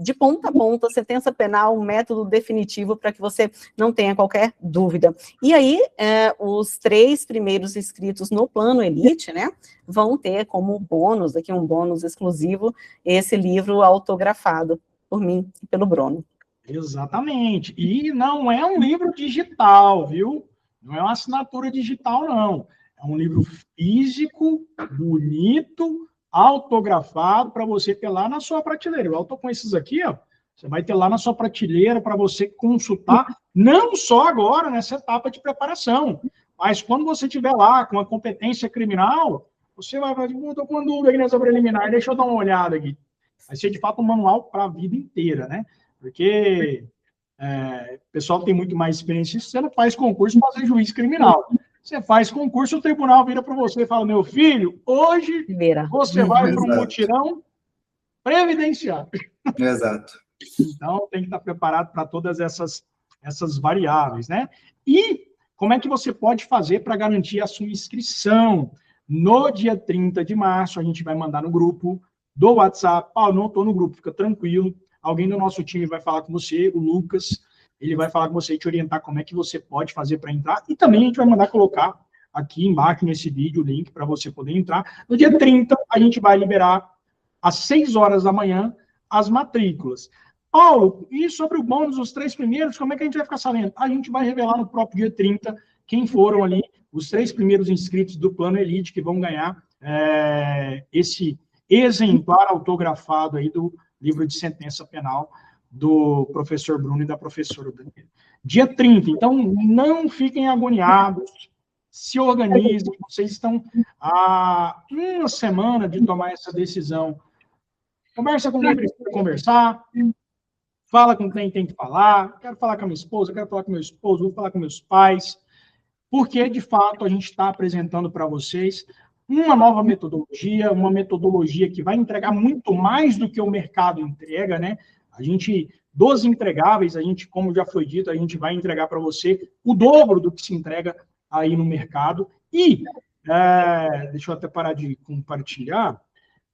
de ponta a ponta, sentença penal, um método definitivo para que você não tenha qualquer dúvida. E aí, os 3 primeiros inscritos no Plano Elite, né, vão ter como bônus, aqui um bônus exclusivo, esse livro autografado por mim e pelo Bruno. Exatamente. E não é um livro digital, viu? Não é uma assinatura digital, não. É um livro físico, bonito, autografado, para você ter lá na sua prateleira. Eu estou com esses aqui, ó. Você vai ter lá na sua prateleira para você consultar, não só agora, nessa etapa de preparação, mas quando você estiver lá com a competência criminal, você vai falar, estou com uma dúvida aqui nessa preliminar, deixa eu dar uma olhada aqui. Vai ser, de fato, um manual para a vida inteira, né? Porque o pessoal tem muito mais experiência. Você não faz concurso para ser juiz criminal. Você faz concurso, o tribunal vira para você e fala, meu filho, hoje você vai para um mutirão previdenciário. Exato. Então, tem que estar preparado para todas essas variáveis, né? E como é que você pode fazer para garantir a sua inscrição? No dia 30 de março, a gente vai mandar no grupo do WhatsApp. Paulo, não estou no grupo, fica tranquilo. Alguém do nosso time vai falar com você, o Lucas, ele vai falar com você e te orientar como é que você pode fazer para entrar. E também a gente vai mandar colocar aqui embaixo nesse vídeo o link para você poder entrar. No dia 30, a gente vai liberar às 6 horas da manhã as matrículas. Paulo, e sobre o bônus, os 3 primeiros, como é que a gente vai ficar sabendo? A gente vai revelar no próprio dia 30 quem foram ali os 3 primeiros inscritos do Plano Elite que vão ganhar esse exemplar autografado aí do livro de sentença penal do professor Bruno e da professora Daniela. Dia 30, então não fiquem agoniados, se organizem, vocês estão há uma semana de tomar essa decisão. Conversa com quem precisa conversar, fala com quem tem que falar, quero falar com a minha esposa, quero falar com meu esposo, vou falar com meus pais, porque, de fato, a gente está apresentando para vocês uma nova metodologia, uma metodologia que vai entregar muito mais do que o mercado entrega, né? A gente, dos entregáveis, a gente, como já foi dito, a gente vai entregar para você o dobro do que se entrega aí no mercado. E, deixa eu até parar de compartilhar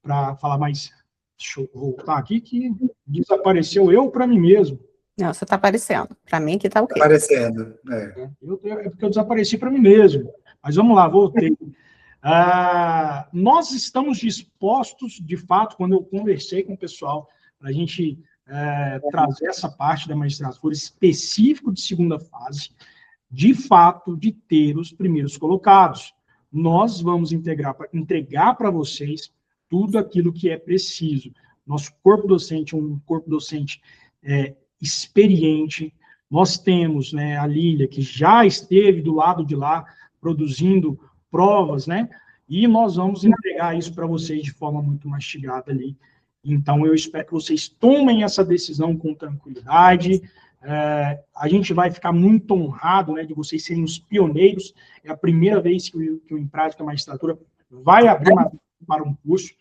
para falar mais. Deixa eu voltar aqui, que desapareceu eu para mim mesmo. Não, você está aparecendo. Para mim que está ok. Aparecendo. É porque eu desapareci para mim mesmo. Mas vamos lá, voltei. Nós estamos dispostos, de fato, quando eu conversei com o pessoal, para a gente trazer essa parte da magistratura específico de segunda fase, de fato, de ter os primeiros colocados. Nós vamos entregar para vocês tudo aquilo que é preciso. Nosso corpo docente é um corpo docente experiente. Nós temos, né, a Lília, que já esteve do lado de lá, produzindo provas, né? E nós vamos entregar isso para vocês de forma muito mastigada ali. Então, eu espero que vocês tomem essa decisão com tranquilidade. A gente vai ficar muito honrado, né, de vocês serem os pioneiros. É a primeira vez que o Em Prática Magistratura vai abrir para um curso.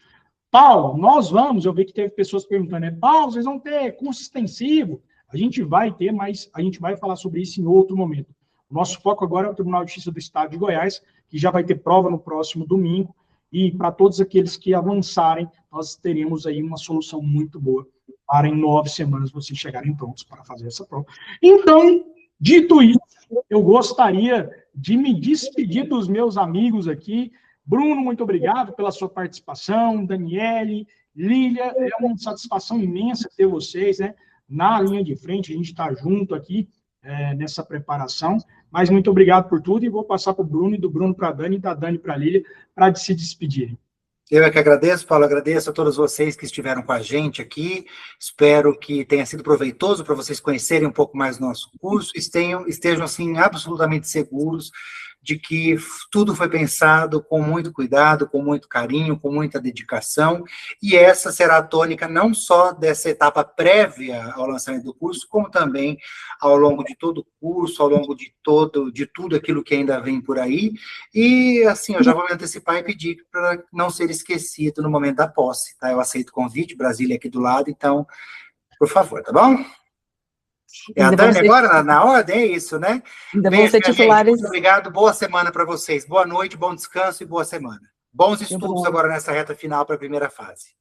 Paulo, nós vamos, eu vi que teve pessoas perguntando, né? Paulo, vocês vão ter curso extensivo? A gente vai ter, mas a gente vai falar sobre isso em outro momento. O nosso foco agora é o Tribunal de Justiça do Estado de Goiás, que já vai ter prova no próximo domingo, e para todos aqueles que avançarem, nós teremos aí uma solução muito boa para em 9 semanas vocês chegarem prontos para fazer essa prova. Então, dito isso, eu gostaria de me despedir dos meus amigos aqui. Bruno, muito obrigado pela sua participação. Daniele, Lília, é uma satisfação imensa ter vocês, né, na linha de frente. A gente está junto aqui nessa preparação. Mas muito obrigado por tudo e vou passar para o Bruno, e do Bruno para a Dani, e da Dani para a Lília, para se despedirem. Eu é que agradeço, Paulo, agradeço a todos vocês que estiveram com a gente aqui, espero que tenha sido proveitoso para vocês conhecerem um pouco mais do nosso curso, estejam, assim, absolutamente seguros de que tudo foi pensado com muito cuidado, com muito carinho, com muita dedicação, e essa será a tônica não só dessa etapa prévia ao lançamento do curso, como também ao longo de todo o curso, ao longo de tudo aquilo que ainda vem por aí, e assim, eu já vou me antecipar e pedir para não ser esquecido no momento da posse, tá? Eu aceito o convite, Brasília aqui do lado, então, por favor, tá bom? É a Dani agora, na ordem, é isso, né? Ainda vão ser titulares. Muito obrigado, boa semana para vocês. Boa noite, bom descanso e boa semana. Bons estudos agora nessa reta final para a primeira fase.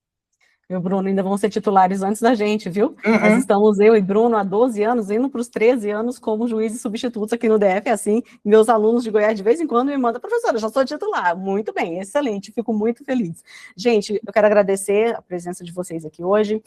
Meu Bruno, ainda vão ser titulares antes da gente, viu? Nós estamos, eu e Bruno, há 12 anos, indo para os 13 anos como juízes substitutos aqui no DF, assim, meus alunos de Goiás de vez em quando me mandam, professora, já sou titular. Muito bem, excelente, fico muito feliz. Gente, eu quero agradecer a presença de vocês aqui hoje,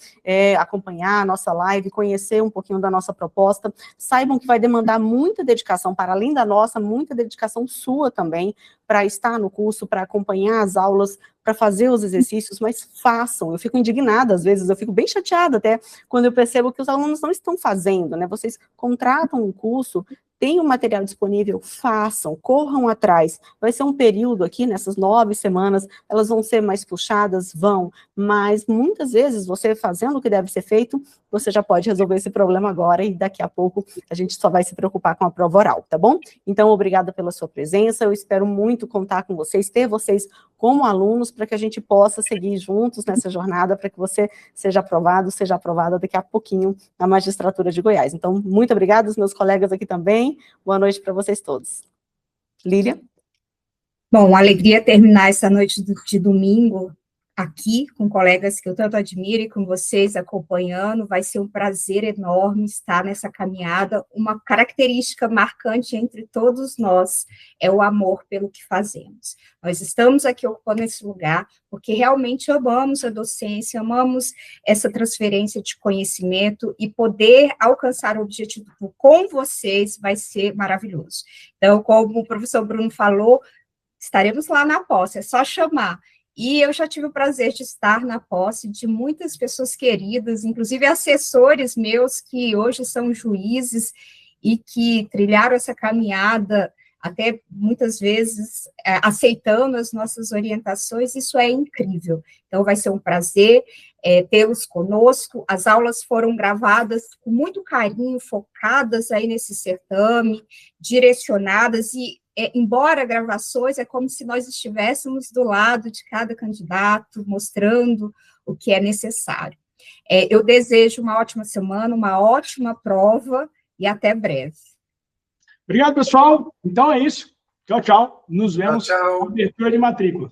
acompanhar a nossa live, conhecer um pouquinho da nossa proposta. Saibam que vai demandar muita dedicação, para além da nossa, muita dedicação sua também, para estar no curso, para acompanhar as aulas, para fazer os exercícios, mas façam. Eu fico indignada, às vezes, eu fico bem chateada até, quando eu percebo que os alunos não estão fazendo, né? Vocês contratam um curso, tem o material disponível, façam, corram atrás. Vai ser um período aqui, nessas 9 semanas, elas vão ser mais puxadas, mas muitas vezes, você fazendo o que deve ser feito, você já pode resolver esse problema agora, e daqui a pouco a gente só vai se preocupar com a prova oral, tá bom? Então, obrigada pela sua presença, eu espero muito contar com vocês, ter vocês como alunos, para que a gente possa seguir juntos nessa jornada, para que você seja aprovado, seja aprovada daqui a pouquinho na magistratura de Goiás. Então, muito obrigada, os meus colegas aqui também. Boa noite para vocês todos. Lília? Bom, uma alegria terminar essa noite de domingo aqui com colegas que eu tanto admiro e com vocês acompanhando. Vai ser um prazer enorme estar nessa caminhada. Uma característica marcante entre todos nós é o amor pelo que fazemos. Nós estamos aqui ocupando esse lugar porque realmente amamos a docência, amamos essa transferência de conhecimento, e poder alcançar o objetivo com vocês vai ser maravilhoso. Então, como o professor Bruno falou, estaremos lá na posse, é só chamar. E eu já tive o prazer de estar na posse de muitas pessoas queridas, inclusive assessores meus que hoje são juízes e que trilharam essa caminhada, até muitas vezes aceitando as nossas orientações. Isso é incrível. Então, vai ser um prazer tê-los conosco. As aulas foram gravadas com muito carinho, focadas aí nesse certame, direcionadas, e embora gravações, é como se nós estivéssemos do lado de cada candidato, mostrando o que é necessário. Eu desejo uma ótima semana, uma ótima prova, e até breve. Obrigado, pessoal. Então é isso. Tchau, tchau. Nos vemos Tchau, tchau. na abertura de matrícula.